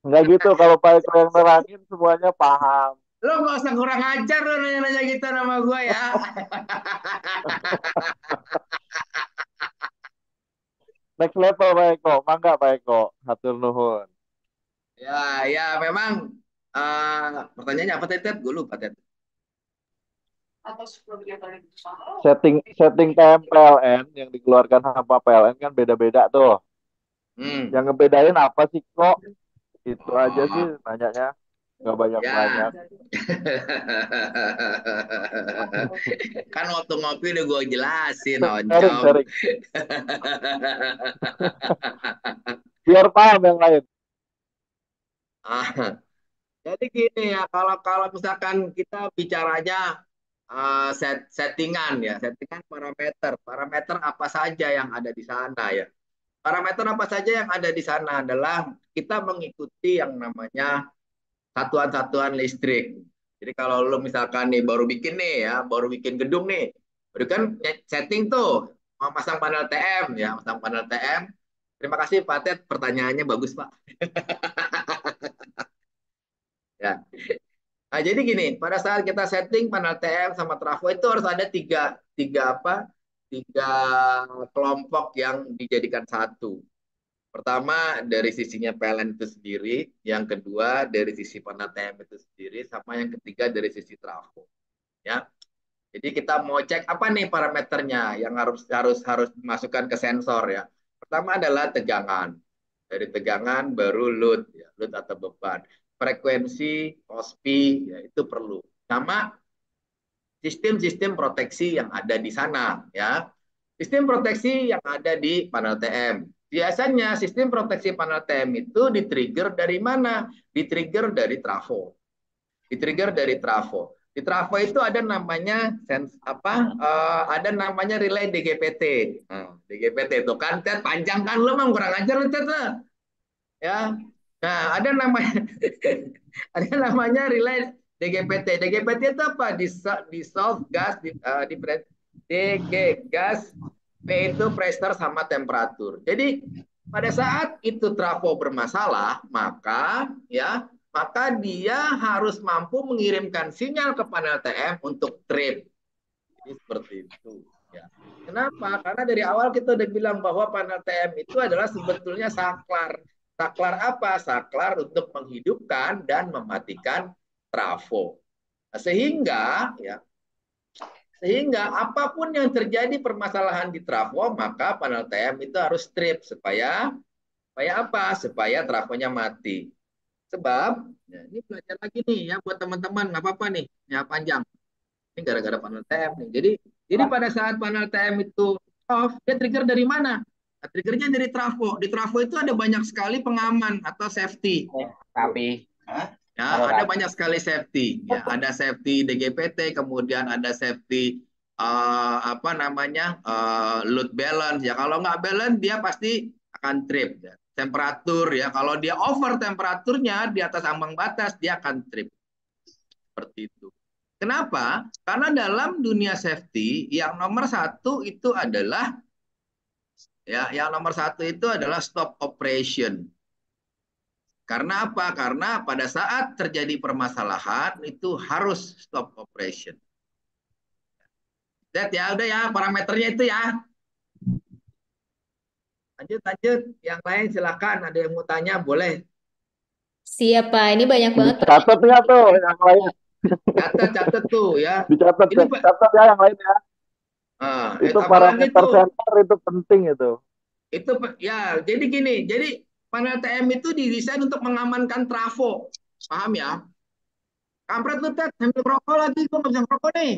nggak gitu, kalau Pak Eko yang nerangin semuanya paham. Lu nggak usah kurang ajar lu nanya-nanya gitu nama gua ya. Next level Pak Eko, mangga Pak Eko, hatur nuhun. Ya, ya memang pertanyaannya apa, Ted? Gue lupa, Ted. Setting setting PLN yang dikeluarkan sama PLN kan beda-beda tuh. Hmm. Yang ngebedain apa sih kok? Itu aja sih Oh, nanyanya, nggak ya. banyak-banyak. Kan waktu ngopi udah gue jelasin, Sharing, oncom. sharing. Biar paham yang lain. Ah, jadi gini ya, kalau kalau misalkan kita bicaranya settingan ya, settingan parameter, parameter apa saja yang ada di sana ya. Parameter apa saja yang ada di sana adalah kita mengikuti yang namanya satuan-satuan listrik. Jadi kalau lo misalkan nih baru bikin nih ya, baru bikin gedung nih, baru kan setting tuh mau pasang panel TM ya, pasang panel TM. Terima kasih Pak Ted, pertanyaannya bagus Pak. Ya. Nah, jadi gini, pada saat kita setting panel TM sama trafo itu harus ada tiga, tiga apa? Tiga kelompok yang dijadikan satu. Pertama dari sisinya PLN itu sendiri, yang kedua dari sisi panel TM itu sendiri, sama yang ketiga dari sisi trafo. Ya, jadi kita mau cek apa nih parameternya yang harus dimasukkan ke sensor ya. Pertama adalah tegangan. Dari tegangan baru load ya, load atau beban. Frekuensi, OSPI ya itu perlu. Sama sistem-sistem proteksi yang ada di sana ya. Sistem proteksi yang ada di panel TM. Biasanya sistem proteksi panel TM itu di-trigger dari mana? Di-trigger dari trafo. Di-trigger dari trafo. Di trafo itu ada namanya ada namanya relay DGPT. Nah, DGPT itu kan Ted, panjang kan lu mah kurang ajar lu Ted lah. Ya. Nah, ada namanya ada namanya relay DGPT. DGPT itu apa? Dissolve gas DG gas, P itu pressure sama temperatur. Jadi pada saat itu trafo bermasalah, maka dia harus mampu mengirimkan sinyal ke panel TM untuk trip. Jadi seperti itu. Ya. Kenapa? Karena dari awal kita udah bilang bahwa panel TM itu adalah sebetulnya saklar. Saklar apa? Saklar untuk menghidupkan dan mematikan trafo. Nah, sehingga apapun yang terjadi permasalahan di trafo, maka panel TM itu harus strip supaya apa? Supaya trafonya mati. Sebab ya, ini belajar lagi nih ya buat teman-teman, nggak apa-apa nih, ya panjang. Ini gara-gara panel TM nih. Jadi pada saat panel TM itu off, dia trigger dari mana? Nah, triggernya dari trafo. Di trafo itu ada banyak sekali pengaman atau safety. Tapi Ya, ada banyak sekali safety. Ya, ada safety DGPT, kemudian ada safety load balance. Ya, kalau nggak balance dia pasti akan trip. Ya. Temperatur ya, kalau dia over temperaturnya di atas ambang batas dia akan trip. Seperti itu. Kenapa? Karena dalam dunia safety yang nomor satu itu adalah stop operation. Karena apa? Karena pada saat terjadi permasalahan itu harus stop operation. Lihat ya, udah ya parameternya itu ya. Lanjut. Yang lain silakan. Ada yang mau tanya boleh. Siapa? Ini banyak banget Catat pertanyaan. nggak tuh yang lain? Catat tuh ya. Dicatat, Ini Pak, catat ya yang lain ya. Itu apalagi parameter tuh sensor itu penting itu. ya. Jadi gini, jadi panel TM itu didesain untuk mengamankan trafo, paham ya? Kampret lu Ted, sambil rokok lagi, gua nggak bisa ngerokok nih.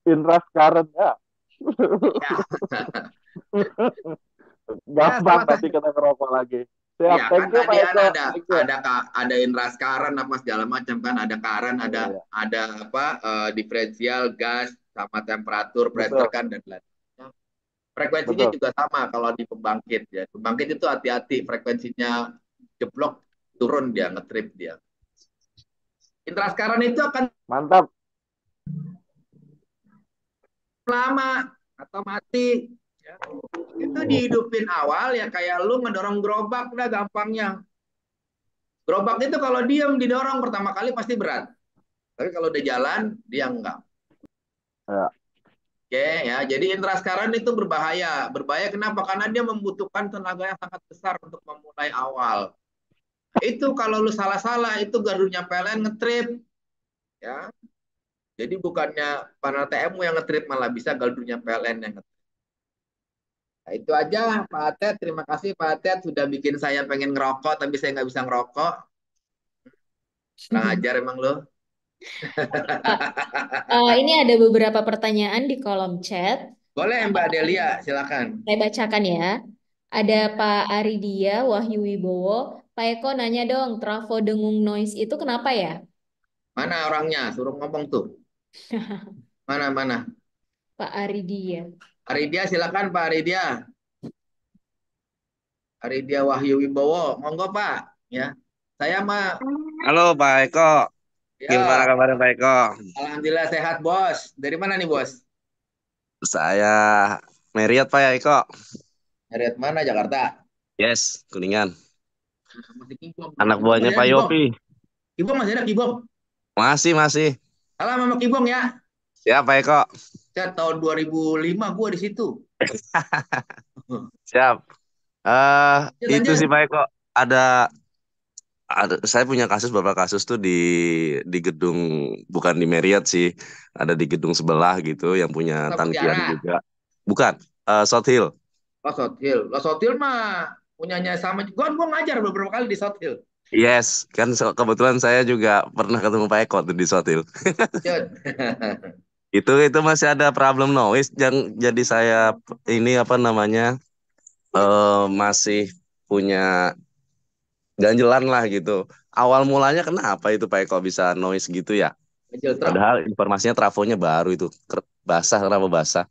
Inrush current ya. Ya, ya Gampang salah nanti satu. kita ngerokok lagi. Siap, Iya kan thank you tadi Pak kan Eko. ada Thank you. ada inras current apa segala macam kan, ada current, Iya, ada iya. ada apa diferensial gas sama temperatur, pressure Betul, kan dan lain-lain. Frekuensinya betul. juga sama kalau di pembangkit ya. Pembangkit itu hati-hati, frekuensinya jeblok turun dia, ngetrip dia. Intras current itu akan Mantap. lama atau mati. Ya. Itu dihidupin awal ya kayak lu ngedorong gerobak udah gampangnya. Gerobak itu kalau diem didorong pertama kali pasti berat. Tapi kalau udah jalan dia enggak. Ya, Oke ya, jadi intraskaran itu berbahaya. Berbahaya kenapa? Karena dia membutuhkan tenaga yang sangat besar untuk memulai awal. Itu kalau lu salah-salah itu gardunya PLN ngetrip ya. Jadi bukannya panel TM yang ngetrip, malah bisa gardunya PLN yang ngetrip. Nah, itu aja Pak Atet. Terima kasih Pak Atet sudah bikin saya pengen ngerokok tapi saya nggak bisa ngerokok. Kurang ajar emang lo. Pak, ini ada beberapa pertanyaan di kolom chat. Boleh Mbak Delia, silakan. Saya bacakan ya. Ada Pak Aridia Wahyu Wibowo. Pak Eko nanya dong, trafo dengung noise itu kenapa ya? Mana orangnya? Suruh ngomong tuh. Mana? Pak Aridia. Aridia silakan Pak Aridia. Aridia Wahyu Wibowo, monggo Pak. Ya, saya mah Halo Pak Eko, gimana ya kabarnya Pak Eko? alhamdulillah sehat bos. Dari mana nih bos? Saya Marriott Pak ya Eko. Dari mana Jakarta? Yes, Kuningan. Masih Kibom. Anak Kibom buahnya masih ada Pak Kibom. Yopi. Kibom masih ada Kibom. Masih. Salam sama Kibom ya. Siap Pak Eko. Saya tahun 2005 gua di situ. Siap. Itu Lanjut. sih Pak Eko. Saya punya beberapa kasus tuh di gedung, bukan di Marriott sih. Ada di gedung sebelah gitu yang punya Kota tangkian Mutiara. juga. Bukan, South Hill. South Hill. South Hill mah punyanya sama. Gua ngajar beberapa kali di South Hill. Yes, kan kebetulan saya juga pernah ketemu Pak Eko tuh di South Hill. Itu masih ada problem noise yang jadi saya ini apa namanya masih punya ganjelan lah gitu. Awal mulanya kenapa itu Pak Eko bisa noise gitu ya? Kecil truk. Padahal informasinya trafonya baru itu basah, kenapa basah?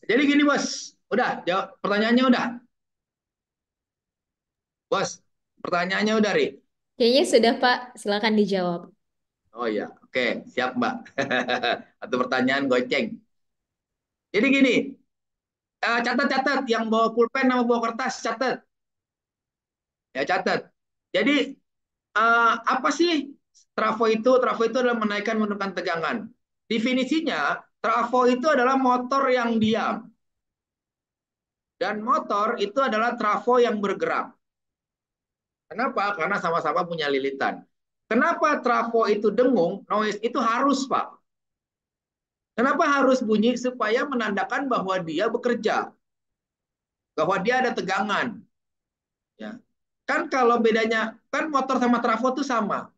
Jadi gini bos, udah jawab pertanyaannya udah. Bos, pertanyaannya udah Ri. Kayaknya sudah Pak, silakan dijawab. Oh iya, oke, siap Mbak. Satu pertanyaan goceng. Jadi gini, catat yang bawa pulpen sama bawa kertas catat. Ya catat. Jadi apa sih trafo itu? Trafo itu adalah menaikkan menurunkan tegangan. Definisinya, trafo itu adalah motor yang diam. Dan motor itu adalah trafo yang bergerak. Kenapa? Karena sama-sama punya lilitan. Kenapa trafo itu dengung? Noise itu harus, Pak. Kenapa harus bunyi? Supaya menandakan bahwa dia bekerja. Bahwa dia ada tegangan. Ya. Kan kalau bedanya, kan motor sama trafo itu sama.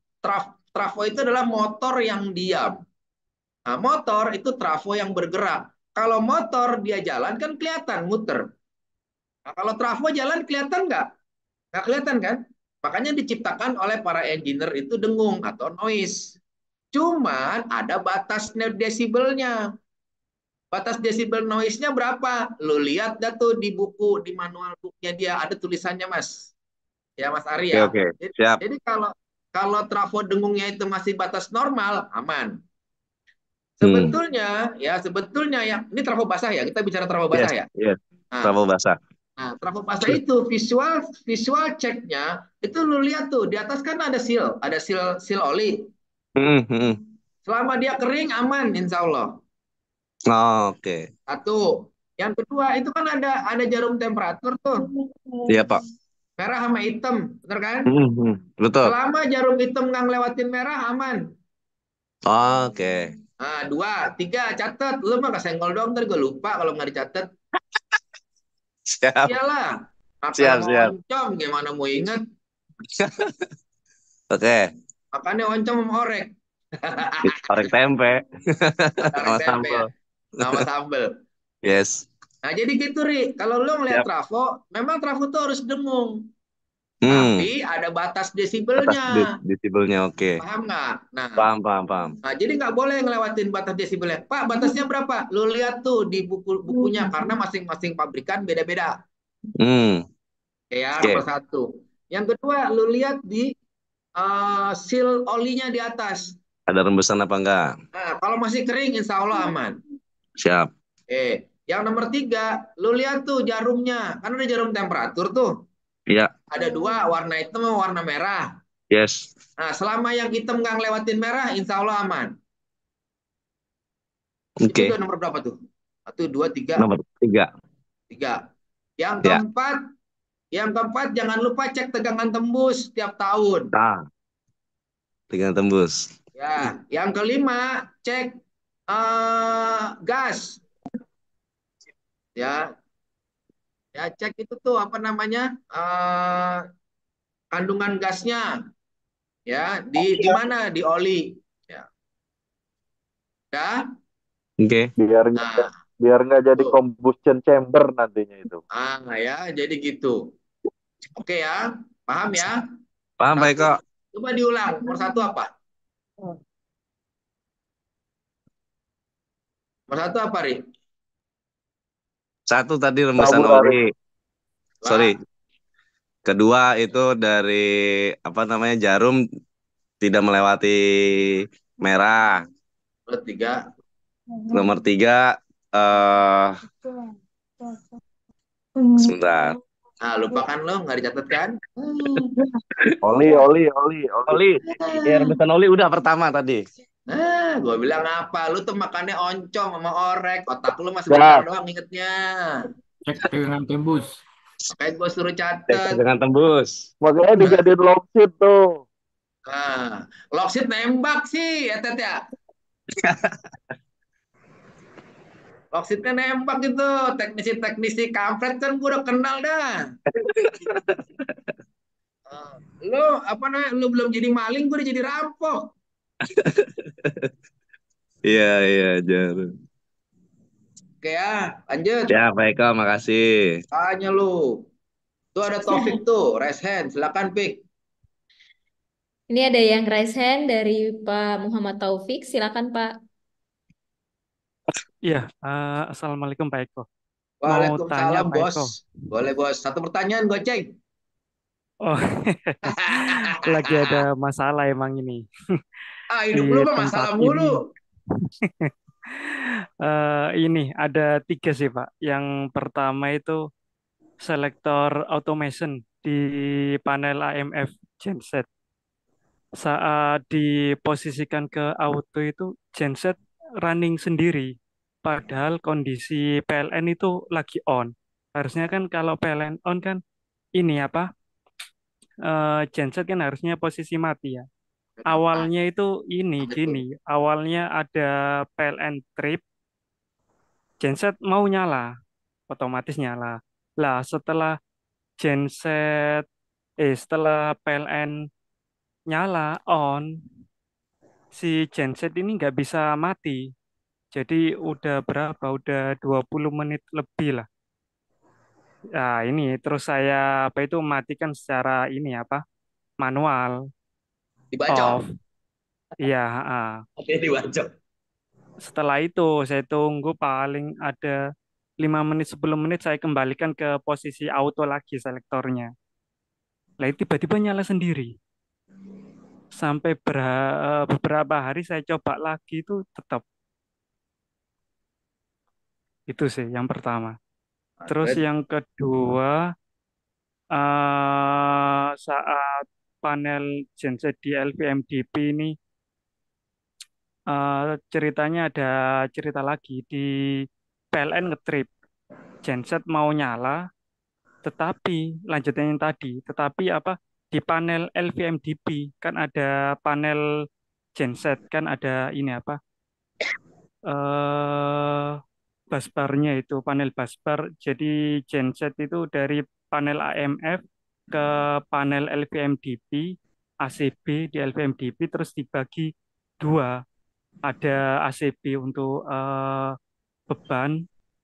Trafo itu adalah motor yang diam. Nah, motor itu trafo yang bergerak. Kalau motor dia jalan kan kelihatan muter. Nah, kalau trafo jalan kelihatan nggak? Nggak kelihatan kan? Makanya diciptakan oleh para engineer itu dengung atau noise. Cuman ada batas desibelnya. Batas desibel noise-nya berapa? Lu lihat dah tuh di buku, di manual booknya dia ada tulisannya Mas. Ya Mas Arya. Oke, siap. Jadi kalau kalau trafo dengungnya itu masih batas normal, aman. Sebetulnya ya, ini trafo basah ya, kita bicara trafo basah Yes, ya. yes. Nah, Trafo basah. trafo basah itu visual checknya itu lu lihat tuh di atas kan ada seal oli. Selama dia kering aman, insya Allah. Oke. Satu. Yang kedua itu kan ada jarum temperatur tuh, Iya Pak. merah sama hitam, bener kan? Betul. Selama jarum hitam nggak ngelewatin merah aman. Oke. Nah, 2, 3, catat. Lu mah kesenggol doang, ntar gue lupa kalau nggak dicatat. Siap, Iyalah, makan siap, sama siap. oncom, gimana mau inget? Oke. Makannya oncom sama orek. Orek tempe Orek sama tempe ya, sambal. sama sambel. Yes. Nah, jadi gitu, Ri. Kalau lu ngeliat Siap. trafo, memang trafo tuh harus dengung. Hmm. Tapi ada batas Atas desibelnya. desibelnya oke. Paham nggak? Nah, Paham, paham, paham. jadi nggak boleh ngelewatin batas desibelnya. Pak, batasnya berapa? Lu lihat tuh di bukunya, karena masing-masing pabrikan beda-beda. Hmm. Oke ya, Oke. nomor 1. Yang kedua, lu lihat di seal olinya di atas. Ada rembesan apa enggak? Nah, kalau masih kering, insya Allah aman. Siap. Yang nomor 3, lu lihat tuh jarumnya. Kan ada jarum temperatur tuh. Iya. Ada 2, warna hitam sama warna merah. Yes. Nah, selama yang hitam nggak ngelewatin merah, insya Allah aman. Itu Oke. udah nomor berapa tuh? 1, 2, 3. Nomor 3. 3. Yang Ya. keempat, jangan lupa cek tegangan tembus setiap tahun. Nah, tegangan tembus. Ya, yang kelima, cek gas. Ya, cek itu tuh apa namanya? Kandungan gasnya. Ya, di mana? Di oli. Ya. Ya. Oke. Nah, biar nggak jadi tuh. combustion chamber nantinya itu. Ya, jadi gitu. Oke ya, paham ya? Paham, Pak Satu. Eko? Coba diulang. Nomor 1 apa? Nomor 1 apa, Ri? 1 tadi rembesan Taburaris. oli. Sorry. Dua. Kedua itu dari apa namanya jarum tidak melewati merah. Nomor 3. Nomor 3 sebentar. Nah, lupakan lo, nggak dicatat kan? Oli. Oli. Ya, rembesan oli udah pertama tadi. Gue bilang apa? Lu tuh makannya oncom sama orek. Otak lu masih bentar Ya, doang ingetnya. Cek tegangan tembus. Makanya gue suruh Cek catet. dengan tembus. makanya dijadiin lock sheet tuh. Nah, Loksit nembak sih, ya Tet ya. Loksitnya nembak gitu. Teknisi-teknisi kampret kan gue udah kenal dah. Lu apa namanya? Lu belum jadi maling, gue udah jadi rampok. Iya, iya, jarum. Oke ya, lanjut. Ya, Pak Eko, makasih. Tanya lu. Tuh ada Taufik tuh, raise hand. Silakan, Pik. Ini ada yang raise hand dari Pak Muhammad Taufik. Silakan Pak. Iya, Assalamualaikum Pak Eko. Mau tanya Waalaikumsalam, Pak bos. Eko. Boleh, bos. Satu pertanyaan, goceng. Oh, lagi ada masalah emang ini di Hidup lu mah tempat masalah ini. mulu. Ini ada 3 sih Pak. Yang pertama itu selektor automation di panel AMF genset. Saat diposisikan ke auto itu genset running sendiri. Padahal kondisi PLN itu lagi on. Harusnya kan kalau PLN on kan ini apa? Genset kan harusnya posisi mati ya. Awalnya itu ini gini, awalnya ada PLN trip, genset mau nyala, otomatis nyala. Lah genset, setelah PLN nyala on, si genset ini nggak bisa mati. Jadi udah berapa? Udah 20 menit lebih lah. Nah ini terus saya apa itu matikan secara ini apa? Manual Dibacok. off. Iya, Oke, dibacok. setelah itu saya tunggu paling ada 5 menit 10 menit saya kembalikan ke posisi auto lagi selektornya. Lah tiba-tiba nyala sendiri. Sampai beberapa hari saya coba lagi itu tetap. Itu sih yang pertama. Terus yang kedua saat panel genset di LVMDP ini ceritanya ada cerita lagi di PLN ngetrip genset mau nyala tetapi lanjutannya yang tadi tetapi apa di panel LVMDP kan ada panel genset kan ada ini apa? eh busbarnya itu panel busbar. Jadi genset itu dari panel AMF ke panel LVMDP, ACB di LVMDP terus dibagi dua. Ada ACB untuk beban,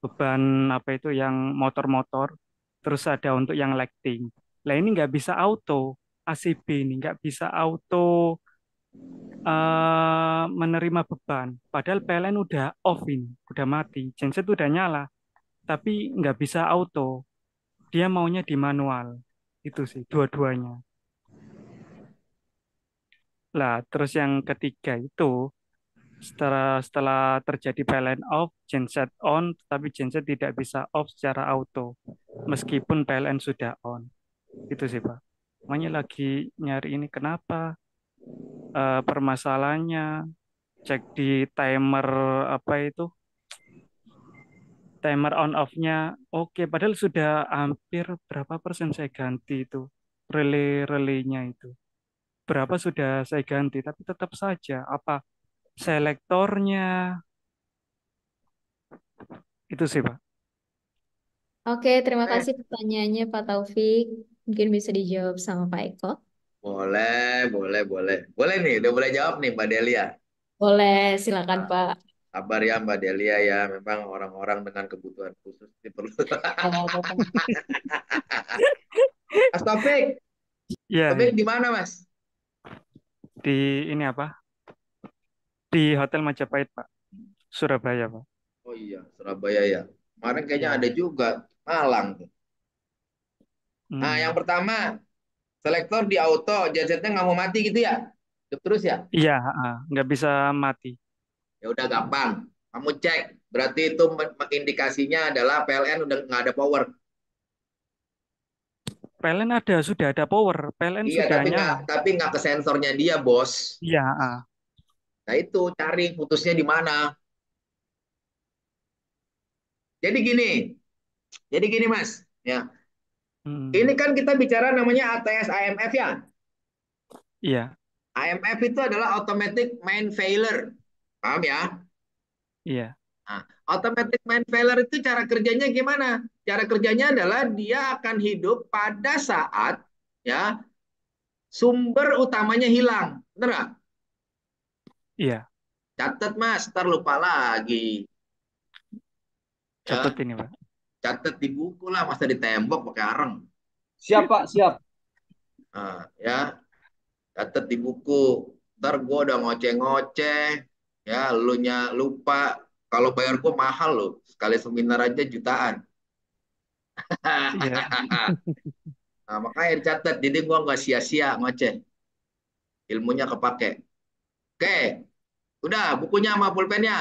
beban apa itu yang motor-motor, terus ada untuk yang lighting. Lah ini nggak bisa auto, ACB ini nggak bisa auto menerima beban. Padahal PLN udah off ini, udah mati. Genset udah nyala, tapi nggak bisa auto. Dia maunya di manual. Itu sih, dua-duanya. Lah, terus yang ketiga itu, setelah terjadi PLN off, genset on, tapi genset tidak bisa off secara auto. Meskipun PLN sudah on. Itu sih, Pak. Makanya lagi nyari ini kenapa permasalahannya. Cek di timer apa itu, timer on off-nya oke, padahal sudah hampir berapa persen saya ganti itu relay-relaynya itu. Berapa sudah saya ganti, tapi tetap saja apa selektornya itu sih, Pak. Oke, terima Eh, kasih pertanyaannya Pak Taufik. Mungkin bisa dijawab sama Pak Eko. boleh, boleh, boleh. Boleh nih, udah boleh jawab nih Mbak Delia. Boleh, silakan Nah, Pak. sabar ya Mbak Delia ya, memang orang-orang dengan kebutuhan khusus ini perlu. Gak apa-apa, Pak. Mas Taufik, Iya, Taufik iya. di mana Mas? Di ini apa? Di Hotel Majapahit, Pak. Surabaya, Pak. Oh iya, Surabaya ya. Kemarin kayaknya ada Iya. juga Malang tuh. Nah, yang Hmm. pertama, selektor di auto, gensetnya nggak mau mati gitu ya? Hidup terus ya? Iya, nggak bisa mati. Ya udah gampang. Kamu cek, berarti itu indikasinya adalah PLN udah nggak ada power. PLN ada, sudah ada power. PLN Iya, sudah nyala. tapi nggak ke sensornya dia, bos. Iya, Nah itu cari putusnya di mana. Jadi gini, Mas. Ya, ini Hmm. kan kita bicara namanya ATS AMF ya. Iya, AMF itu adalah automatic main failure, paham ya? iya, Nah, automatic main failure itu cara kerjanya gimana? Cara kerjanya adalah dia akan hidup pada saat ya sumber utamanya hilang, bener nggak? iya. Catat mas, ntar lupa lagi. Catat Ya, ini, Pak. catat di buku lah, masa di tembok pakai areng. Siap, Pak, siap. Nah, ya, catat di buku. Ntar gue udah ngoceh-ngoceh, ya, lu nya lupa. Kalau bayar gue mahal loh, sekali seminar aja jutaan. Iya. Nah, makanya dicatat, jadi gue nggak sia-sia ngoceh, ilmunya kepake. Oke, udah bukunya sama pulpennya.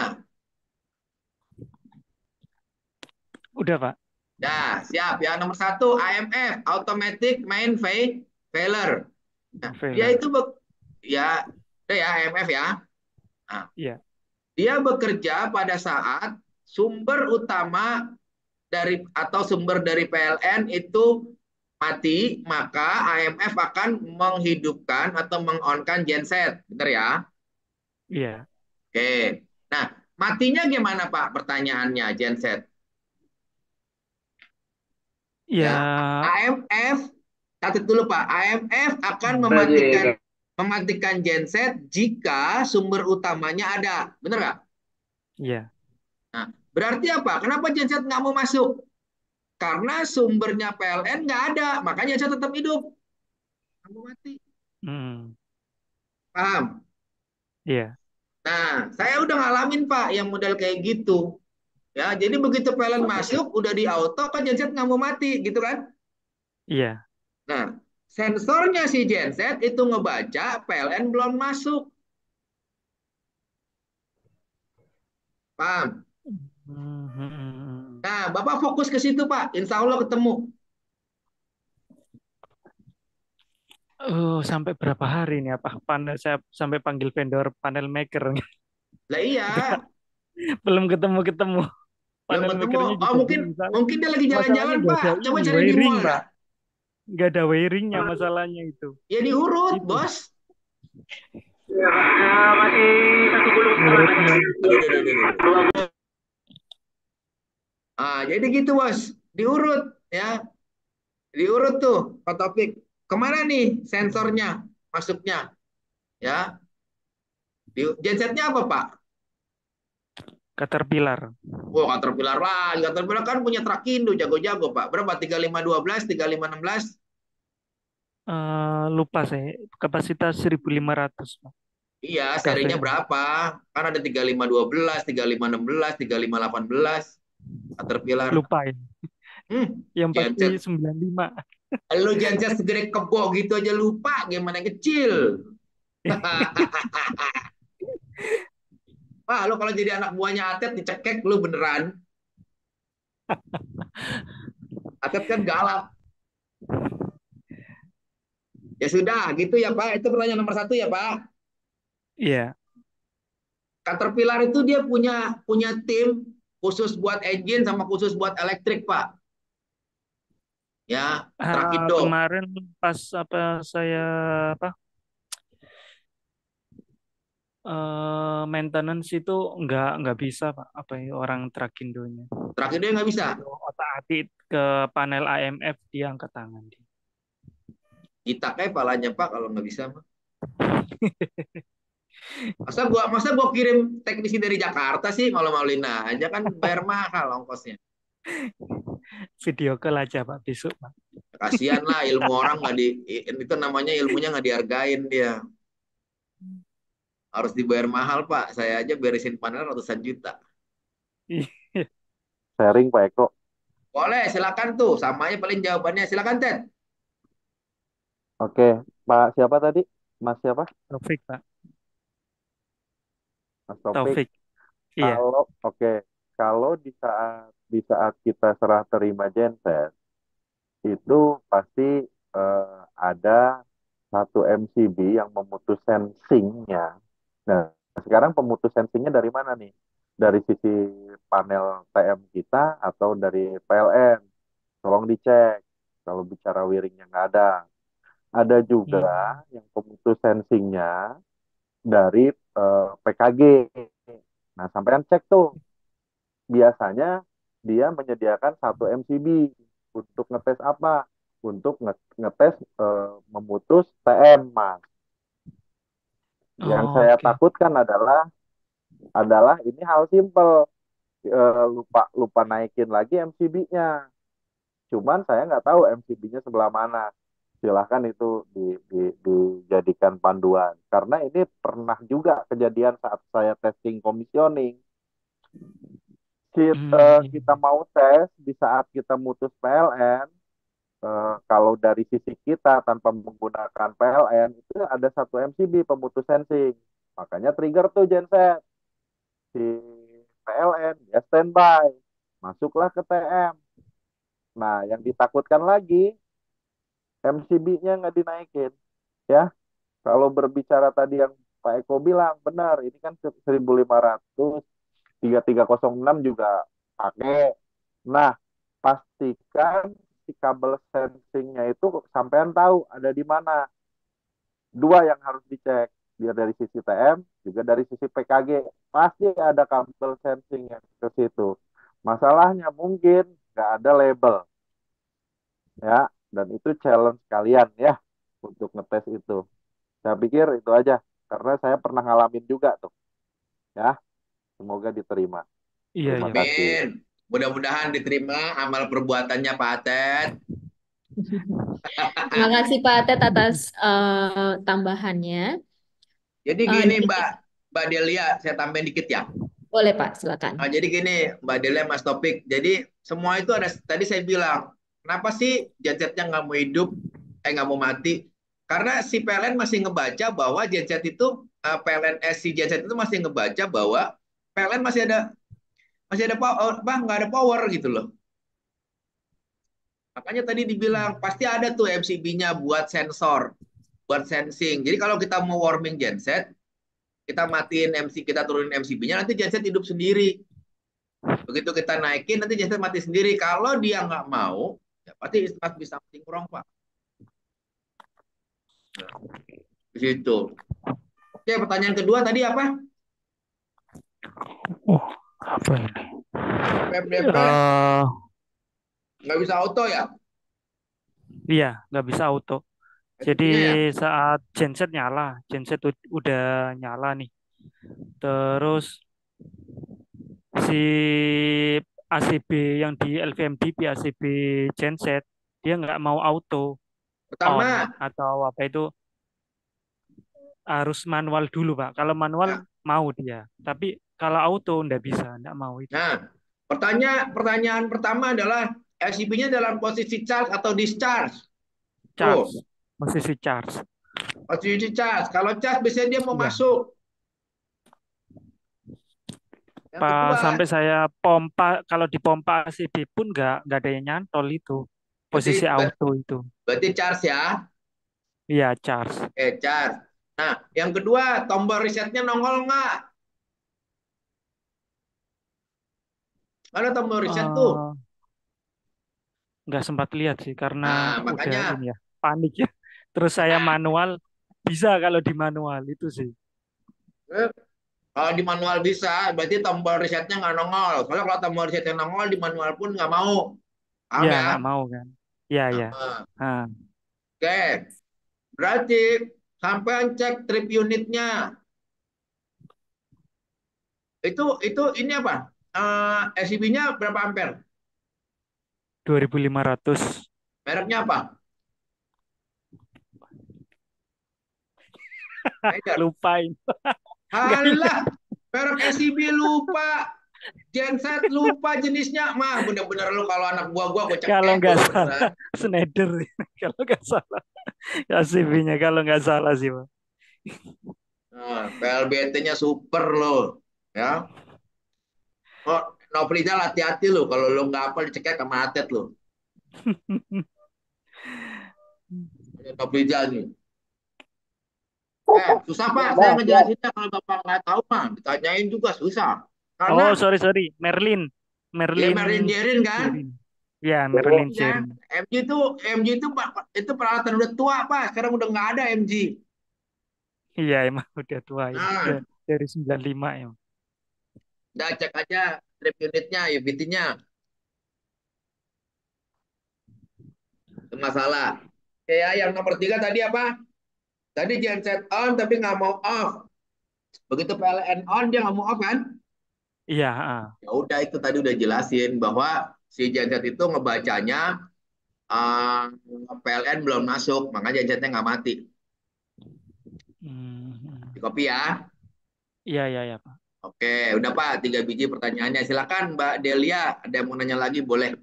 Udah, Pak. Dah, siap. Yang nomor satu, AMF, Automatic Main Failure. Nah, dia Failure. itu ya, udah ya AMF ya. Nah, Iya, dia bekerja pada saat sumber utama dari atau sumber dari PLN itu mati, maka AMF akan menghidupkan atau mengonkan genset. Benar ya? iya. Oke. Nah, matinya gimana Pak? Pertanyaannya genset. Ya, Ya, AMF catat dulu Pak. AMF akan Bajikan. mematikan genset jika sumber utamanya ada. Benar nggak? iya. Nah, berarti apa? Kenapa genset nggak mau masuk? Karena sumbernya PLN nggak ada, makanya genset tetap hidup. Nggak mau mati. Hmm. Paham? Iya, Nah, saya udah ngalamin Pak yang model kayak gitu. Ya, jadi begitu PLN masuk, udah di auto kan genset nggak mau mati, gitu kan? iya. Nah, sensornya si genset itu ngebaca PLN belum masuk. Paham? Hmm. Nah, Bapak fokus ke situ, Pak. Insya Allah ketemu. Sampai berapa hari nih apa panel saya sampai panggil vendor panel maker. Lah iya, Belum ketemu-ketemu. belum Panel ketemu. makernya Oh, juga mungkin bingung. mungkin dia lagi Masalahnya jalan-jalan, nggak Pak. ada Coba ini cari di wiring, mall Pak. dah. Nggak ada wiringnya masalahnya itu. Ya diurut, Itu. Bos. Urutnya. Aduh. Jadi gitu bos, diurut ya, diurut tuh Pak Topik. Kemana nih sensornya masuknya ya? Gensetnya apa Pak? Caterpillar. Wah, Caterpillar lagi. Caterpillar kan punya Trakindo jago-jago Pak. Berapa? 3512, 3516? Lupa saya. Kapasitas 1.500, Pak. Iya, serinya KVA. berapa? Kan ada 3512, 3516, 3518. Caterpillar. Lupa ya. Yang pasti Genset. 95. Lu genset segede kebo gitu aja lupa, gimana yang kecil. Wah, lu kalau jadi anak buahnya Atet dicekek lu beneran. Atet kan galak. Ya sudah, gitu ya Pak. Itu pertanyaan nomor 1 ya Pak. Iya. Caterpillar itu dia punya tim khusus buat engine sama khusus buat elektrik Pak. Ya, Trakindo. Kemarin pas saya maintenance itu nggak bisa Pak, orang Trakindonya. Trakindo nggak bisa. Otak-atik ke panel AMF dia angkat tangan dia. Ditakai palanya Pak kalau nggak bisa mah. Masa gua kirim teknisi dari Jakarta sih, malu-maluin aja kan bayar mahal ongkosnya. Video call aja Pak besok Pak. Kasihan lah ilmu orang itu namanya ilmunya nggak dihargain dia. Harus dibayar mahal Pak. Saya aja beresin panel ratusan juta. Sharing Pak Eko. Boleh, silakan tuh. Sama aja paling jawabannya. Silakan Ted. Oke, Pak siapa tadi? Mas siapa? Taufik Pak. Mas Taufik. Taufik. Iya. Kalau di saat kita serah terima genset itu pasti ada satu MCB yang memutus sensingnya. Nah, sekarang pemutus sensingnya dari mana nih? Dari sisi panel TM kita atau dari PLN? Tolong dicek. Kalau bicara wiringnya nggak ada. Ada juga yang pemutus sensingnya dari PKG. Nah, sampean cek tuh. Biasanya dia menyediakan satu MCB untuk ngetes apa? Untuk ngetes memutus TM, Mas. Yang saya takutkan adalah ini hal simple. Lupa naikin lagi MCB-nya. Cuman saya nggak tahu MCB-nya sebelah mana. Silahkan itu dijadikan panduan. Karena ini pernah juga kejadian saat saya testing commissioning. Kita mau tes di saat kita mutus PLN, kalau dari sisi kita tanpa menggunakan PLN itu ada satu MCB pemutus sensing, makanya trigger tuh genset si PLN ya standby, masuklah ke TM. Nah yang ditakutkan lagi MCB-nya nggak dinaikin ya. Kalau berbicara tadi yang Pak Eko bilang benar, ini kan 1.500 3306 juga pakai. Nah, pastikan si kabel sensingnya itu sampean tahu ada di mana. Dua yang harus dicek, biar dari sisi TM juga dari sisi PKG pasti ada kabel sensing yang ke situ. Masalahnya mungkin nggak ada label, ya, dan itu challenge kalian ya untuk ngetes itu. Saya pikir itu aja, karena saya pernah ngalamin juga tuh, ya. Semoga diterima. Iya, Terima kasih. Amin. Mudah-mudahan diterima amal perbuatannya Pak Atet. Terima kasih Pak Atet atas tambahannya. Jadi gini Mbak Delia, saya tambahin dikit ya. Boleh Pak, silakan. Jadi gini Mbak Delia, Mas Topik. Jadi semua itu ada, tadi saya bilang, kenapa sih gensetnya nggak mau hidup, nggak mau mati? Karena si PLN masih ngebaca bahwa genset itu, si genset itu masih ngebaca bahwa PLN masih ada power, nggak ada power gitu loh. Makanya tadi dibilang pasti ada tuh MCB-nya buat sensor, buat sensing. Jadi kalau kita mau warming genset, kita matiin kita turunin MCB-nya, nanti genset hidup sendiri. Begitu kita naikin, nanti genset mati sendiri. Kalau dia nggak mau, ya pasti bisa something wrong Pak. Nah, di situ. Oke, pertanyaan kedua tadi apa? Oh, apa ini? FDP Eh, nggak bisa auto ya? iya, nggak bisa auto. Jadi SCP-nya ya? saat genset nyala, genset udah nyala nih. Terus si ACB yang di LVMDP, ACB genset, dia nggak mau auto on Pertama, atau apa itu harus manual dulu, Pak. Kalau manual ya. mau dia, tapi kalau auto nggak bisa, nggak mau itu. Nah, pertanyaan pertama adalah SCP-nya dalam posisi charge atau discharge? Tuh, Charge, posisi charge. posisi charge. Kalau charge biasanya dia mau Iya. masuk. Yang kedua, Sampai saya pompa, kalau dipompa ACB pun nggak ada yang nyantol itu, berarti posisi auto itu. berarti charge ya. Iya, charge. Charge. Nah, yang kedua, tombol resetnya nongol nggak? Mana tombol reset tuh? Eh, nggak sempat lihat sih karena Nah, udah makanya ini ya panik ya. Terus saya manual, bisa kalau di manual itu sih. eh, kalau di manual bisa, berarti tombol resetnya nggak nongol. Soalnya kalau tombol resetnya nongol di manual pun nggak mau. Paham Ya ya? nggak mau kan. Ya ya. Nah, Nah, oke, berarti sampai cek trip unitnya. Itu ini apa? SCP-nya berapa ampere? 2500. Mereknya apa? Schneider. Lupain. Nggak ingat. Halah, merek SCP lupa. Genset lupa jenisnya. Mah bener-bener lu kalau anak gua Kalau cekek nggak lu salah, beneran. Schneider. Kalau nggak salah, ACV-nya kalau nggak salah sih, Pak. Nah, PLBT-nya super lo. Ya. Oh, Novrizal hati-hati lo. Kalau lo nggak hafal dicekek sama atet lo. Novrizal nih. Susah Pak, saya ngejelasinnya kalau Bapak nggak tahu mah, ditanyain juga susah. Oh, Karena sorry. Merlin. ya Merlin Merlin Jerin kan, Sherin. Ya, Merlin ya Sherin. MG itu itu peralatan udah tua Pak, sekarang udah nggak ada MG. Iya, emang udah tua ya. Udah Nah, dari 95 ya. udah cek aja trip unitnya, UVT-nya, itu masalah. Kayak yang nomor 3 tadi apa? Tadi genset on tapi nggak mau off. Begitu PLN on dia nggak mau off kan? Iya, Ya udah itu tadi udah jelasin bahwa si genset itu ngebacanya eh, PLN belum masuk, makanya gensetnya nggak mati. Di Hmm. copy ya. Iya, Pak. Oke, udah Pak, 3 biji pertanyaannya. Silakan Mbak Delia, ada yang mau nanya lagi boleh.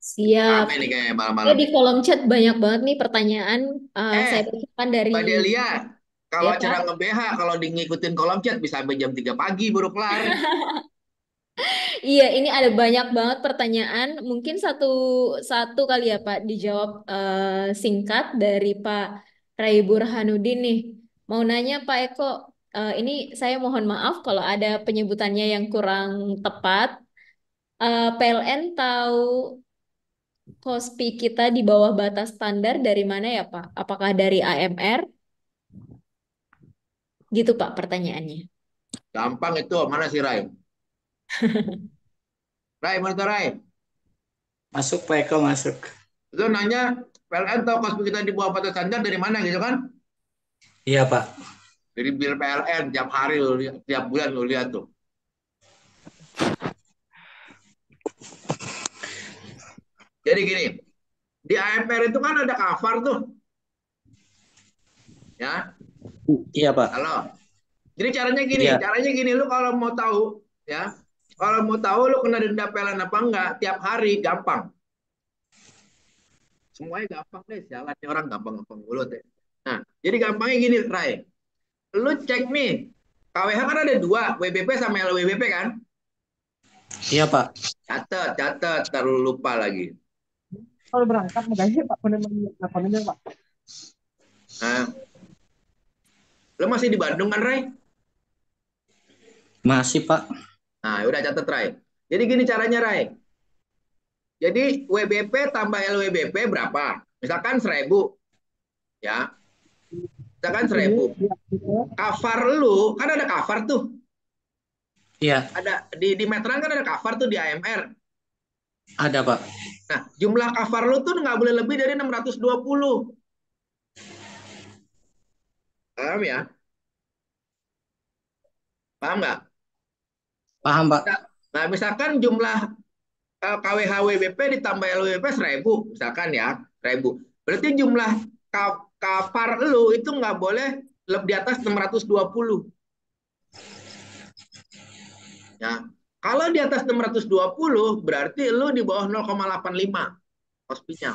Siap. Rame nih kayaknya Eh, malam-malam. di kolom chat banyak banget nih pertanyaan. Eh, Saya bacakan dari Mbak Delia, kalau ya acara Pak. nge-BH, kalau di ngikutin kolom chat bisa sampai jam 3 pagi baru kelar. Iya, ini ada banyak banget pertanyaan. Mungkin satu satu kali ya Pak dijawab singkat dari Pak Rai Burhanuddin nih. Mau nanya Pak Eko, ini saya mohon maaf kalau ada penyebutannya yang kurang tepat. PLN tahu KOSPI kita di bawah batas standar dari mana ya Pak? Apakah dari AMR? Gitu Pak pertanyaannya. Gampang itu, mana sih Rai? Rai, mana tuh Rai? Masuk Pak Eko masuk. Itu nanya, PLN tahu kos kita di bawah batas standar dari mana gitu kan? Iya Pak. Dari bill PLN, tiap hari, tiap bulan lu lihat tuh. Jadi gini, di AMR itu kan ada cover tuh. Ya, Iya Pak. halo. Jadi Iya. caranya gini, lu kalau mau tahu, ya, kalau mau tahu lu kena denda PLN apa enggak, tiap hari gampang. Semuanya gampang deh, jalan orang gampang-gampang mulut ya. Nah, jadi gampangnya gini, Ray. Lu cek nih, KWH kan ada dua, WBP sama LWBP kan? Iya Pak. Catet, terlalu lupa lagi. Kalau berangkat maganya Pak penemunya Pak. Nah, lu masih di Bandung kan, Ray? Masih Pak. Nah, udah catet, Ray. Jadi gini caranya, Ray. Jadi WBP tambah LWBP berapa? Misalkan 1.000, ya. Misalkan Ini 1.000. dia Cover lu, kan ada cover tuh. Iya, Ada di meteran kan ada cover tuh di AMR. ada Pak. Nah, jumlah cover lu tuh nggak boleh lebih dari 620. Paham ya? Paham nggak? Paham Pak. Nah, misalkan jumlah KWH WBP ditambah LWBP 1.000, misalkan ya, 1.000. Berarti jumlah cover lu itu nggak boleh lebih di atas 620. Ya. Kalau di atas 620 berarti lu di bawah 0,85 hospinya.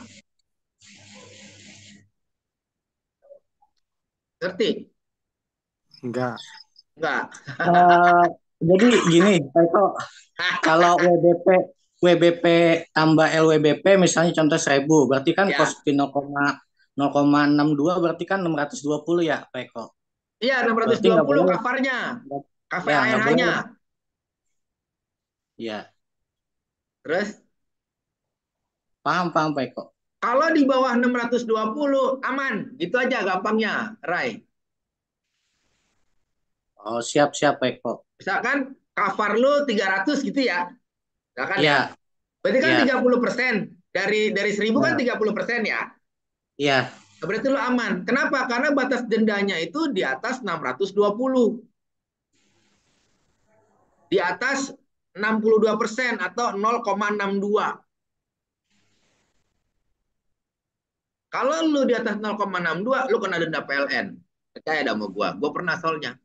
Ngerti? Enggak. Enggak. Eh, jadi gini, Pak Eko, kalau WBP tambah LWBP misalnya contoh 1.000, berarti kan Ya. Kospi 0,62 berarti kan 620 ya, Pak Eko. Iya, Berarti nggak 620 boleh, covernya. Cover ya nggak boleh, ARH-nya. ya Terus paham Pak Eko. kalau di bawah 620 aman. Gitu aja gampangnya, Rai. Oh siap Pak Eko. Misalkan cover lu 300 gitu ya. Misalkan ya. Iya, Berarti kan iya, 30%. Dari 1.000 kan iya, 30% ya. iya. Berarti lu aman. Kenapa? Karena batas dendanya itu di atas 620. Di atas 62% atau 0,62. Kalau lu di atas 0,62, lu kena denda PLN. Percaya dah sama gua. Gua pernah soalnya.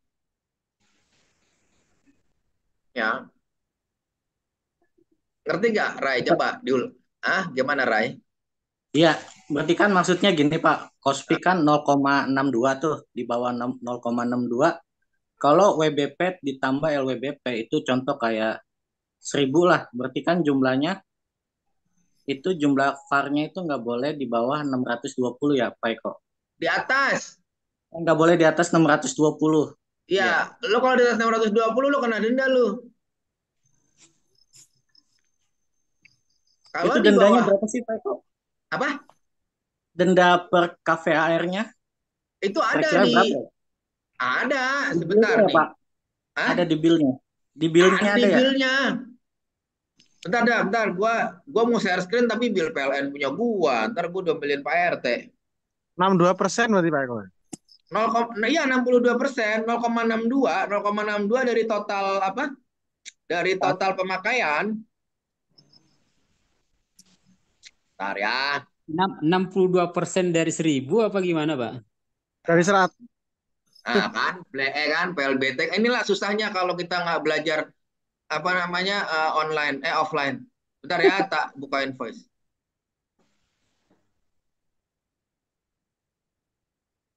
Ya. Ngerti nggak, Rai? Coba diul. Gimana, Rai? Iya, berarti kan maksudnya gini Pak, Kospi kan 0,62 tuh, di bawah 0,62. Kalau WBP ditambah LWBP itu contoh kayak 1.000 lah, berarti kan jumlahnya itu jumlah VAR-nya itu nggak boleh di bawah 620 ya Pak Eko. Di atas. Nggak boleh di atas 620. Iya, Ya. lu kalau di atas 620 lu kena denda lu. Kalau Itu di dendanya bawah berapa sih Pak Eko? apa? Denda per KVAR-nya Itu ada kira-kira berapa di ya? ada Di sebentar bilnya ya nih. Pak? Hah? Ada di bilnya. Di bilnya Ada di ada ya? bilnya. Bentar dah, bentar. Gua mau share screen tapi bil PLN punya gua. Ntar gua domelin Pak RT. 62% berarti Pak Eko. 62%, 0,62, 0,62 dari total apa? Dari total pemakaian. Bentar ya. 62% dari 1.000 apa gimana, Pak? Dari 100. Kan, kan, PLBT. Inilah susahnya kalau kita nggak belajar apa namanya offline. Bentar ya, tak buka invoice.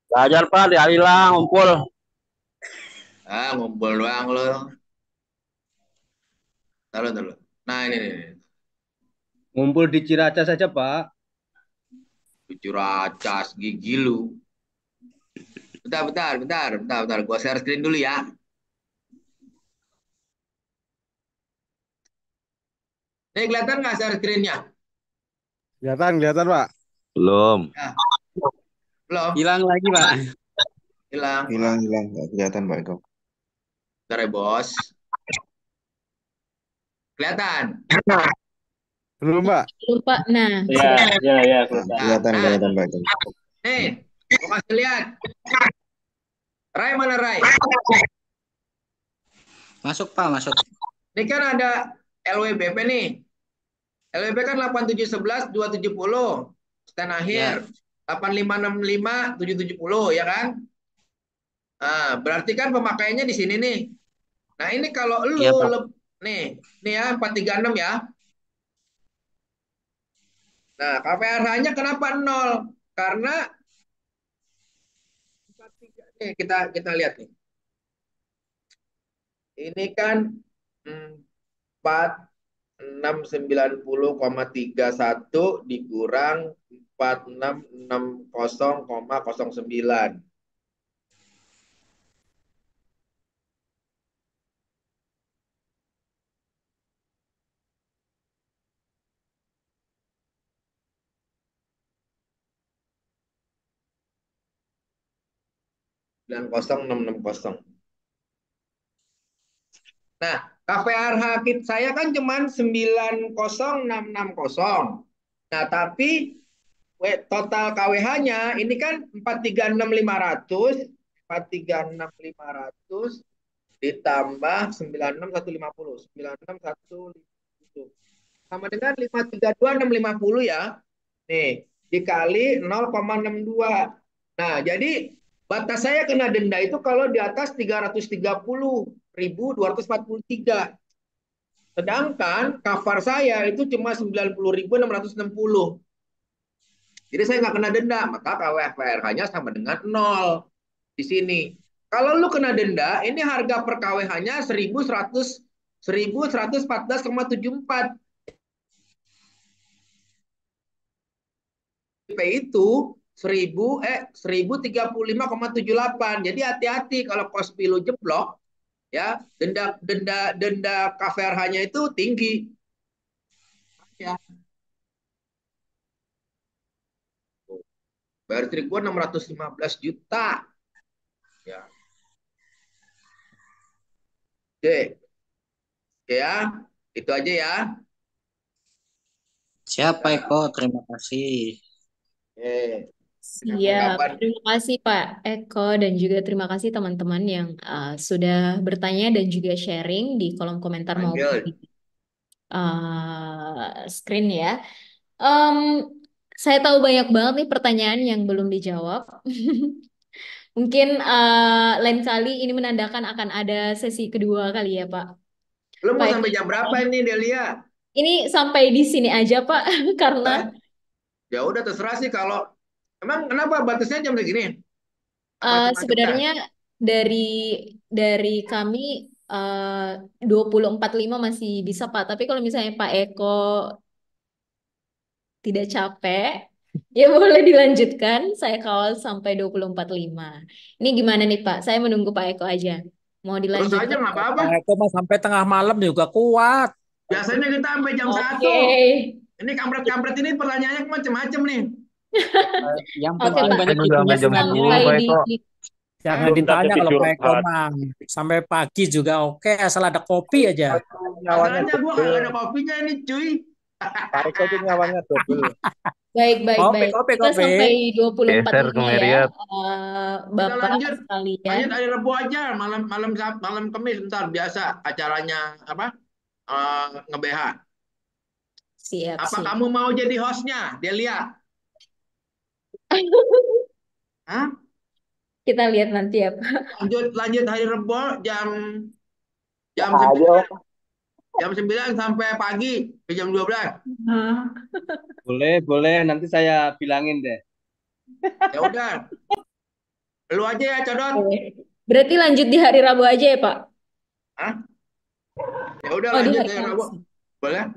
Belajar Pak, dia hilang, ngumpul. Ngumpul doang lo. Taruh. Nah ini nih. Ngumpul di Ciracas saja, Pak. Ciracas gigi lu. Bentar. Gua share screen dulu ya. Ini kelihatan nggak share screen-nya? Kelihatan Pak. Belum. Ya, belum. Hilang lagi, Pak. Hilang. Hilang, nggak kelihatan Pak Eko. Bentar ya, Bos. Kelihatan? Belum Pak. Lupa. Nah, Iya, iya, Kelihatan Pak Eko. Nih, gua kasih lihat. Rai mana Rai? Masuk Pak, masuk. Ini kan ada LWBP nih. LWB kan 8711 270 stand akhir. 8565 770 ya kan? Nah, berarti kan pemakaiannya di sini nih. Nah, ini kalau Iya Pak. nih ya 436 ya. Nah, KPRH-nya kenapa 0? Karena 43 nih kita lihat nih. Ini kan 4690,31 dikurang 4660,09. 90660. Nah, KVRH saya kan cuman 90660. Nah, tapi total KWH-nya ini kan 436.500, 436.500 ditambah 96150, 96150 sama dengan 532.650 ya. Nih, dikali 0,62. Nah, jadi batas saya kena denda itu kalau di atas 330.243. Sedangkan cover saya itu cuma 90.660. Jadi saya nggak kena denda, maka KWH-nya sama dengan 0 di sini. Kalau lu kena denda, ini harga per KWH-nya 1114,74. P itu 1035,78. Jadi hati-hati kalau kospi lu jeblok, ya denda KVRH-nya itu tinggi. Ya. Bayar listrik gua 615 juta. Ya. Oke. Ya, itu aja ya. Siapa Eko? Terima kasih. Siap, terima kasih Pak Eko dan juga terima kasih teman-teman yang sudah bertanya dan juga sharing di kolom komentar maupun di screen ya. Saya tahu banyak banget nih pertanyaan yang belum dijawab. Mungkin lain kali ini menandakan akan ada sesi kedua kali ya Pak. Lu mau Pak sampai Eko, jam berapa ini Delia? ini sampai di sini aja Pak, karena Ya udah terserah sih kalau emang kenapa batasnya jam segini? Apa cuma sebenarnya dari kami 20.45 masih bisa Pak. Tapi kalau misalnya Pak Eko tidak capek, ya boleh dilanjutkan. Saya kawal sampai 20.45. Ini gimana nih Pak? Saya menunggu Pak Eko aja. Mau Terus aja dilanjutkan? nggak apa-apa. Pak Eko mah sampai tengah malam juga kuat. Biasanya kita sampai jam 1. Ini kampret-kampret ini pertanyaannya macam-macam nih. Yang Oke, penting Pak. banyak Sampai hikmahnya. di Jangan ditanya kalau Pak Eko mang sampai pagi juga oke, asal ada kopi aja. Masalahnya gua kagak ada kopinya ini cuy. Pak Eko itu nyawanya double. Baik. Kopi. Kita sampai 24.5 Geser ke ya, Marriott. Kita Bapak lanjut sekalian. hari Rabu aja, malam Kamis ntar biasa acaranya apa? Nge-BH. Siap. Apa kamu mau jadi hostnya, Delia? Hah? Kita lihat nanti ya Pak. Lanjut hari Rabu jam 9 sampai pagi jam 12. Boleh, nanti saya bilangin deh. Ya udah. Lu aja ya, Codot. Berarti lanjut di hari Rabu aja ya, Pak? Hah? Ya udah Oh, lanjut di hari hari Rabu. Boleh?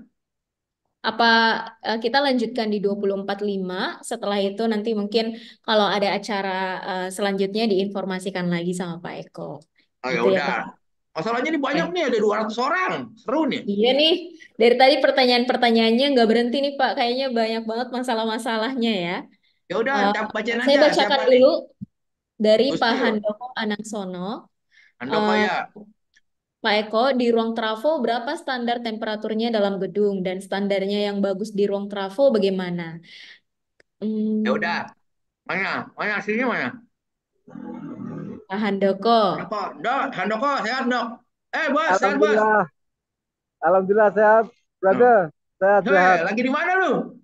Apa kita lanjutkan di 24.5, setelah itu nanti mungkin kalau ada acara selanjutnya diinformasikan lagi sama Pak Eko. Oh ya Gitu ya, udah. Pak. Masalahnya ini banyak nih, ada 200 orang. Seru nih. Iya nih, dari tadi pertanyaan-pertanyaannya nggak berhenti nih Pak. Kayaknya banyak banget masalah-masalahnya ya. Ya udah, bacain Saya aja bacakan siapa dulu nih? dari Gus Pak Dur. Handoko Anangsono. Handoko ya. Pak Eko, di ruang trafo berapa standar temperaturnya dalam gedung dan standarnya yang bagus di ruang trafo bagaimana? Ya udah. Mana sini mana? Pak Handoko. Handoko, sehat dok. Bos, sehat bos. Alhamdulillah sehat, brother. Sehat. Lagi di mana lu?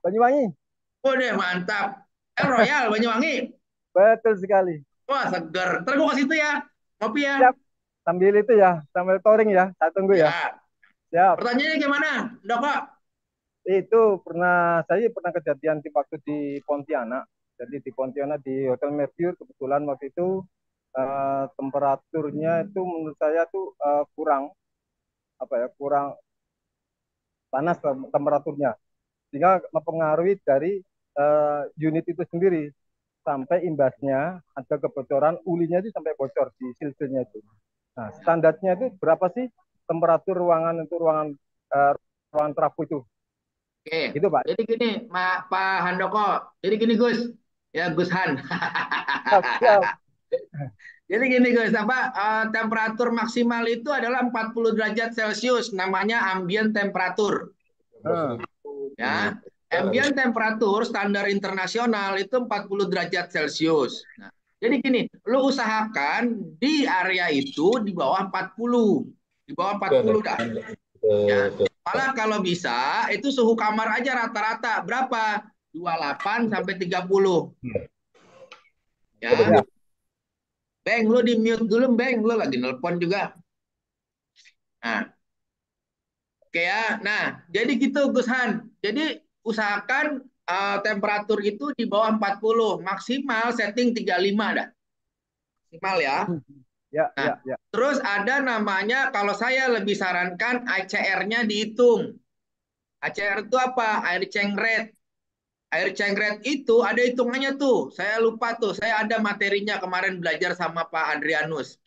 Banyuwangi. Udah mantap. Royal Banyuwangi. Betul sekali. Wah seger. Ntar gua kasih itu ya. Kopi ya. Siap. Sambil itu ya, sambil touring ya. Saya tunggu ya. Siap. Pertanyaannya gimana, Dok Pak? Itu saya pernah kejadian waktu di Pontianak. Jadi di Pontianak di Hotel Mercure kebetulan waktu itu temperaturnya itu menurut saya tuh kurang panas temperaturnya, sehingga mempengaruhi dari unit itu sendiri sampai imbasnya ada kebocoran, ulinya itu sampai bocor di silsilnya itu. Nah, standarnya itu berapa sih temperatur ruangan ruangan trafo itu? Oke, gitu Pak. Jadi gini, Pak Handoko. Jadi gini Gus, ya Gus Han. Jadi gini guys, temperatur maksimal itu adalah 40 derajat Celcius, namanya ambient temperatur. Ya, ambient temperatur standar internasional itu 40 derajat Celcius. Nah, jadi gini, lu usahakan di area itu di bawah 40. Di bawah 40 dah. Ya. Malah kalau bisa itu suhu kamar aja rata-rata berapa? 28 sampai 30. Ya. Bang, lu di mute dulu, Bang. Lu lagi nelpon juga. Nah, oke ya. Nah, jadi gitu Gus Han. Jadi usahakan temperatur itu di bawah 40, maksimal setting 35 dah. Maksimal ya. Nah, terus ada namanya, kalau saya lebih sarankan ACR-nya dihitung. ACR itu apa? Air change rate. Air change rate itu ada hitungannya tuh. Saya lupa tuh. Saya ada materinya kemarin belajar sama Pak Adrianus.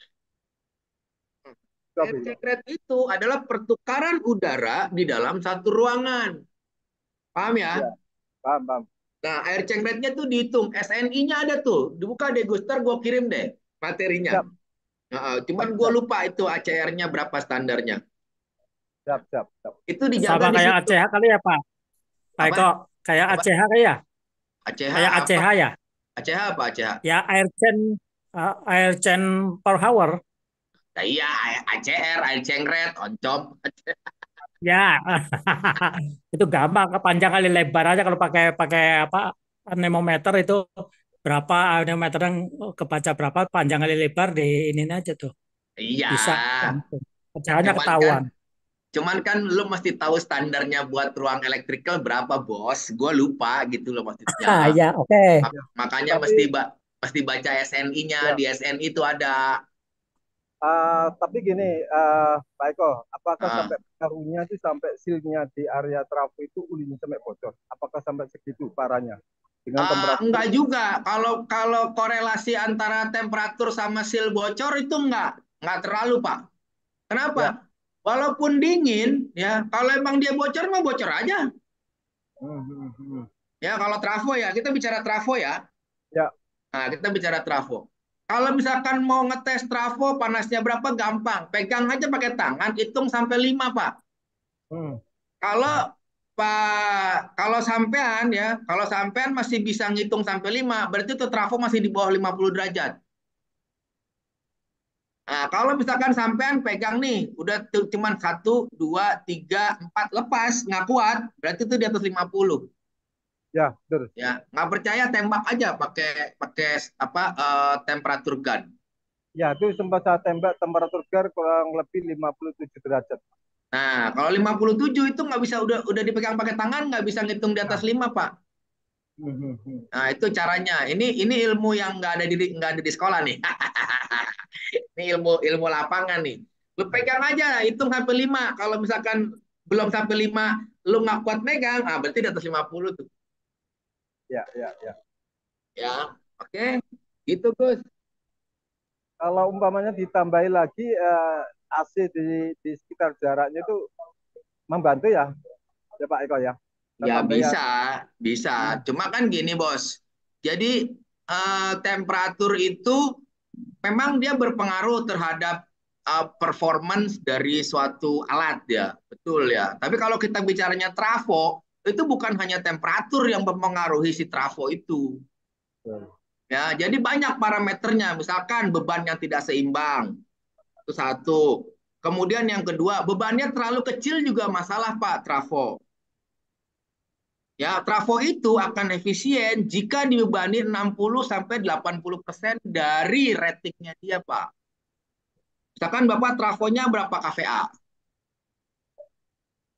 Air change rate itu adalah pertukaran udara di dalam satu ruangan. Paham ya? Paham. Nah, air change rate-nya tuh dihitung. SNI-nya ada tuh. Dibuka deh, Guster, gue kirim deh materinya. Cuman gue lupa itu ACR-nya berapa standarnya. Siap. Itu dijaga Sama di kayak situ. ACH kali ya Pak? Pak Eko, kayak ACH kali ya? ACH Kayak apa? ACH ya? ACH apa ACH? Ya air chain per hour. Nah, iya, ACR, air change rate, oncom. Ya, itu gampang. Panjang kali lebar aja kalau pakai pakai apa anemometer itu berapa anemometer yang kebaca berapa panjang kali lebar di ini aja tuh Iya. bisa pecahannya Cuman ketahuan. Cuman kan lu mesti tahu standarnya buat ruang elektrikal berapa, Bos. Gue lupa gitu loh maksudnya. Ya, oke. Makanya mesti baca SNI-nya. Di SNI itu ada. Tapi gini, Pak Eko, apakah sampai pengaruhnya itu sampai silnya di area trafo itu ulinya sampai bocor? Apakah sampai segitu parahnya? Dengan temperatur? Enggak juga. Kalau korelasi antara temperatur sama sil bocor itu enggak terlalu, Pak. Kenapa? Walaupun dingin, ya kalau emang dia bocor mah bocor aja. Ya kalau trafo ya, kita bicara trafo ya. Nah, kita bicara trafo. Kalau misalkan mau ngetes trafo panasnya berapa, gampang. Pegang aja pakai tangan, hitung sampai 5, Pak. Kalau sampean masih bisa ngitung sampai 5, berarti itu trafo masih di bawah 50 derajat. Nah, kalau misalkan sampean pegang nih, udah cuman 1, 2, 3, 4, lepas, nggak kuat, berarti itu di atas 50. Ya, betul. Ya, nggak percaya tembak aja pakai temperatur gun. Ya, itu sempat saya tembak temperatur gun kurang lebih 57 derajat. Nah, kalau 57 itu nggak bisa, udah dipegang pakai tangan, nggak bisa ngitung di atas 5, Pak. Nah, itu caranya. Ini ilmu yang nggak ada di sekolah nih. Ini ilmu lapangan nih. Lu pegang aja, hitung sampai 5. Kalau misalkan belum sampai 5, lu nggak kuat megang, berarti di atas 50 tuh. Ya. Ya, oke. Gitu, Gus. Kalau umpamanya ditambahi lagi AC di sekitar jaraknya itu membantu ya Pak Eko ya? Ya bisa. Cuma kan gini, Bos. Jadi temperatur itu memang dia berpengaruh terhadap performance dari suatu alat ya, betul ya. Tapi kalau kita bicaranya trafo, itu bukan hanya temperatur yang mempengaruhi si trafo itu. Ya, jadi banyak parameternya. Misalkan beban yang tidak seimbang, itu satu. Kemudian yang kedua, bebannya terlalu kecil juga masalah, Pak, trafo. Ya, trafo itu akan efisien jika dibebani 60-80% dari ratingnya dia, Pak. Misalkan Bapak trafonya berapa kVA?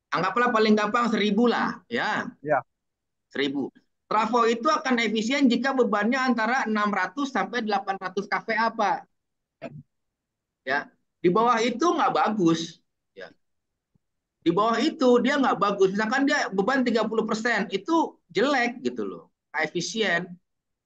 Anggaplah paling gampang 1000 lah, ya. 1000. Trafo itu akan efisien jika bebannya antara 600-800 kVA, Pak. Ya, di bawah itu nggak bagus. Ya. Di bawah itu dia nggak bagus. Misalkan dia beban 30%, itu jelek gitu loh, nggak efisien.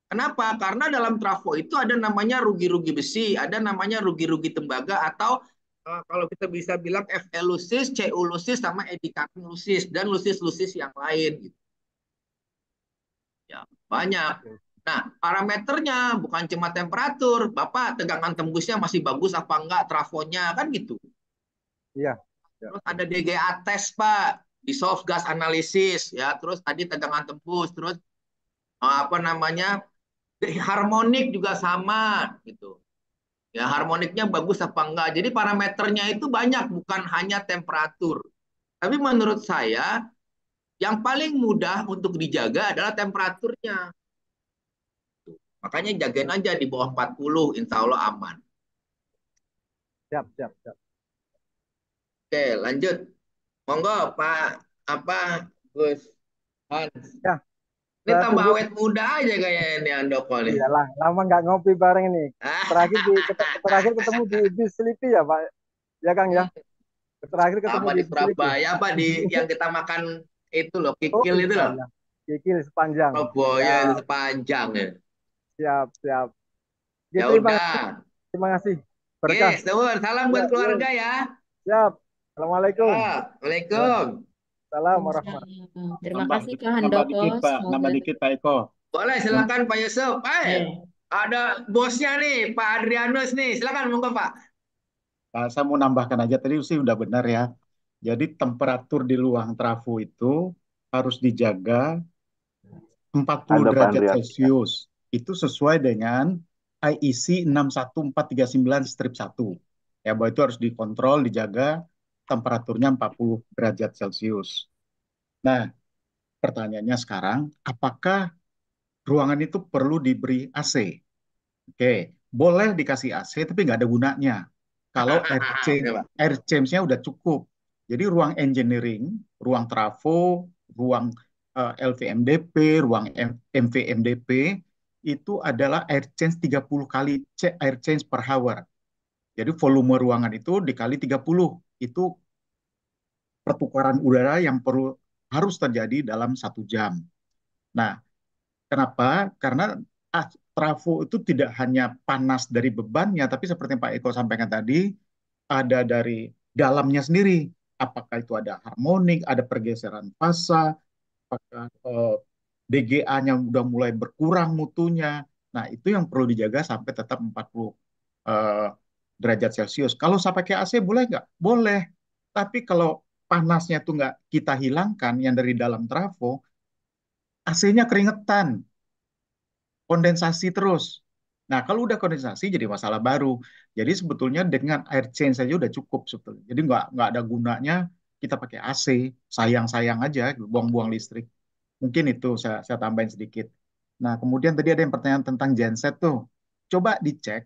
Kenapa? Karena dalam trafo itu ada namanya rugi-rugi besi, ada namanya rugi-rugi tembaga, atau kalau kita bisa bilang Fe lusis, Cu lusis, sama edikatin lusis, dan lusis-lusis yang lain. Gitu. Ya, banyak. Nah, parameternya bukan cuma temperatur, Bapak tegangan tembusnya masih bagus apa enggak, trafonya kan gitu. Iya. Ya. Terus ada DGA test Pak, dissolved gas analysis ya, terus tadi tegangan tembus, terus apa namanya, harmonik juga sama gitu. Ya harmoniknya bagus apa enggak. Jadi parameternya itu banyak, bukan hanya temperatur. Tapi menurut saya yang paling mudah untuk dijaga adalah temperaturnya. Makanya jagain aja di bawah 40, insya Allah aman. Siap, siap, siap. Oke, lanjut. Monggo Pak apa Gus Hans. Ya, Ini saya tambah tunggu. awet muda aja kayaknya ini Andoko nih. Iyalah, lama nggak ngopi bareng ini. Terakhir ketemu di Selipi ya, Pak. Ya, Kang ya. Terakhir ketemu Apa di di Selipi. Surabaya, apa di yang kita makan itu loh, Oh kikil itu iya, loh. ya. Kikil sepanjang. Surabaya itu Siap, sepanjang ya. siap, siap. Ya, Ya terima kasih. udah. Terima kasih. Oke, Berkah. salam Ya, buat ya. keluarga ya. Siap. Assalamualaikum. Ya, Waalaikumsalam. Salam warahmatullahi Terima Nambah, kasih Pak nambah Handoko. dikit Pak, Semoga nambah dikit Pak Eko. Boleh silakan Pak Yusuf. ya. Ada bosnya nih, Pak Adrianus nih. Silakan monggo Pak. Nah, saya mau nambahkan aja tadi sih udah benar ya. Jadi temperatur di ruang trafo itu harus dijaga 40 Ada Pak derajat Andrian. Celcius. Itu sesuai dengan IEC 61439-1. Ya, bahwa itu harus dikontrol, dijaga temperaturnya 40 derajat Celcius. Nah, pertanyaannya sekarang, apakah ruangan itu perlu diberi AC? Oke, boleh dikasih AC, tapi nggak ada gunanya. Kalau air change-nya udah cukup. Jadi ruang engineering, ruang trafo, ruang LVMDP, ruang MVMDP, itu adalah air change 30 kali air change per hour. Jadi volume ruangan itu dikali 30. Itu pertukaran udara yang harus terjadi dalam 1 jam. Nah, kenapa? Karena trafo itu tidak hanya panas dari bebannya, tapi seperti Pak Eko sampaikan tadi, ada dari dalamnya sendiri. Apakah itu ada harmonik, ada pergeseran fasa, apakah DGA-nya udah mulai berkurang mutunya. Nah, itu yang perlu dijaga sampai tetap 40 derajat Celcius. Kalau saya pakai AC boleh nggak? Boleh. Tapi kalau panasnya itu nggak kita hilangkan yang dari dalam trafo, AC-nya keringetan, kondensasi terus. Nah, kalau udah kondensasi jadi masalah baru. Jadi sebetulnya dengan air change saja udah cukup sebetulnya. Jadi nggak ada gunanya kita pakai AC, sayang-sayang aja, buang-buang listrik. Mungkin itu saya tambahin sedikit. Nah, kemudian tadi ada yang pertanyaan tentang genset tuh. Coba dicek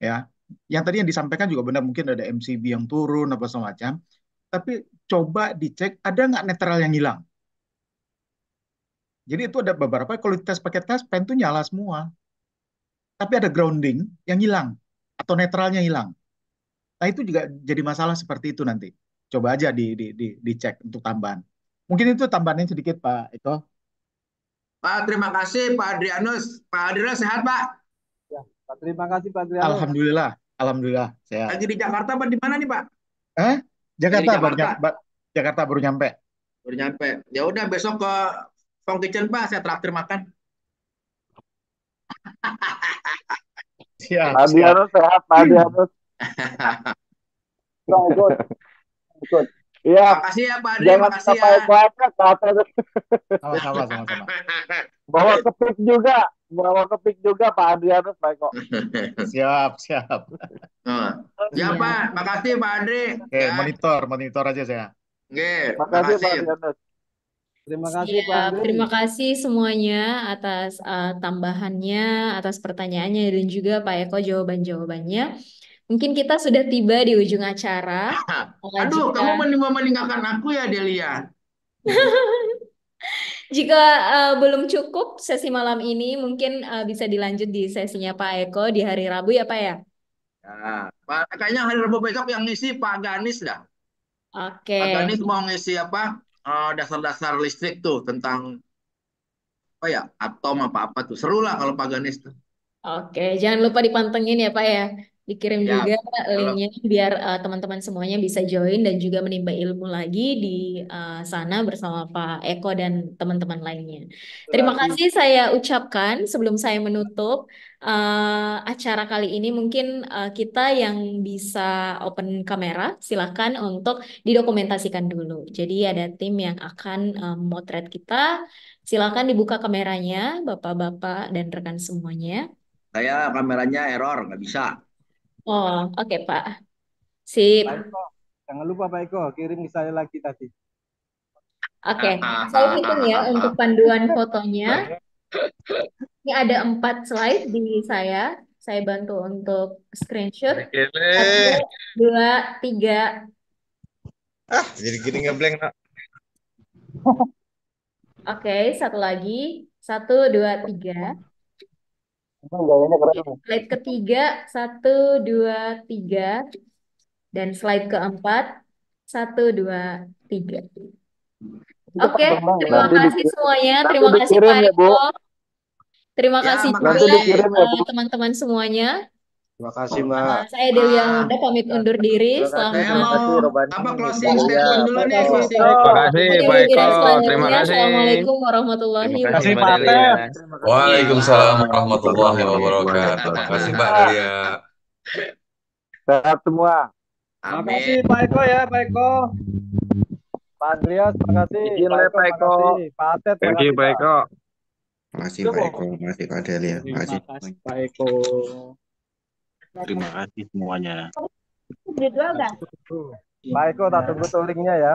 ya. Yang tadi yang disampaikan juga benar, mungkin ada MCB yang turun apa semacam. Tapi coba dicek ada nggak netral yang hilang. Jadi itu ada beberapa kalau dites pakai tes pen tuh nyala semua. Tapi ada grounding yang hilang atau netralnya hilang. Nah, itu juga jadi masalah seperti itu nanti. Coba aja dicek untuk tambahan. Mungkin itu tambahannya sedikit Pak Eko. Pak, terima kasih Pak Adrianus. Pak Adrianus sehat Pak? Ya, Pak, terima kasih Pak Adrianus. Alhamdulillah, alhamdulillah sehat. Lagi di Jakarta apa di mana nih Pak? Jakarta, Lagi di Jakarta baru nyampe. Baru nyampe. Ya udah besok ke Fong Kitchen Pak, saya traktir makan. Siap, Adianus sehat, Pak Adianus. Ikut. Iya. Makasih ya Pak Adri, Jangan makasih ya. Pak Eko aja, Sama-sama. Bawa kepik juga Pak Adrianus, Pak Eko. Siap. Ya Pak, makasih Pak Adri. Oke, monitor aja saya. Oke, makasih Pak Adrianus. Terima kasih Pak Andri. Terima kasih semuanya atas tambahannya, atas pertanyaannya, dan juga Pak Eko jawaban-jawabannya. Mungkin kita sudah tiba di ujung acara. Aduh, kamu mau meninggalkan aku ya, Delia? Jika belum cukup sesi malam ini, mungkin bisa dilanjut di sesinya Pak Eko di hari Rabu ya Pak ya? Ya, kayaknya hari Rabu besok yang ngisi Pak Ganis dah. Oke. Pak Ganis mau ngisi apa? Dasar-dasar listrik tuh tentang apa ya? Atom apa tuh. Seru lah kalau Pak Ganis tuh. Oke, jangan lupa dipantengin ya Pak ya. Dikirim Ya, juga kalau linknya biar teman-teman semuanya bisa join dan juga menimba ilmu lagi di sana bersama Pak Eko dan teman-teman lainnya. Terima Lagi kasih saya ucapkan sebelum saya menutup acara kali ini. Mungkin kita yang bisa open kamera, silakan untuk didokumentasikan dulu. Jadi ada tim yang akan motret kita. Silakan dibuka kameranya, Bapak-bapak dan rekan semuanya. saya kameranya error, nggak bisa. Oh, oke Pak. Sip. Pak Eko, jangan lupa Pak Eko kirim ke saya lagi tadi. Oke, saya hitung ya untuk panduan fotonya. Ini ada 4 slide di saya. Saya bantu untuk screenshot. Satu, Gile. dua, tiga. Jadi gini ngeblank, Nak. Oke, satu lagi. Satu, dua, tiga. Gayanya keren. Slide ketiga, satu, dua, tiga. Dan slide keempat, satu, dua, tiga. Oke, terima Nanti kasih dikirim, semuanya. nanti Terima kasih dikirim Pak ya Bu. Eko. Terima Ya, kasih juga Nanti makasih. dikirim ya Bu. teman-teman semuanya. Terima kasih, Mbak. Saya Dewi Ah, Almunda pamit undur diri. saya Selamat mau Robani. apa closing Dahlia, statement dulu Pak nih, Eko. closing. Terima kasih, menuju Pak Eko. webinar Terima selanjutnya. kasih. Assalamualaikum warahmatullahi Terima kasih, Kasih Mbak Pak wabarakatuh. Delia. Atep. Waalaikumsalam warahmatullahi Waalaikumsalam warahmatullahi wabarakatuh. Makasih Mbak wabarakatuh. Delia. Sehat semua. Makasih Amin. Pak Eko ya, Pak Eko. Pak Andreas, makasih. Izin Pak le Eko, Pak Eko. makasih. Pak Atet, Thank you makasih Pak Pak. Eko. Makasih Pak Eko, makasih Pak Delia, Terima makasih. kasih Pak Eko. Terima kasih semuanya. Pak Eko, tak tunggu touringnya ya.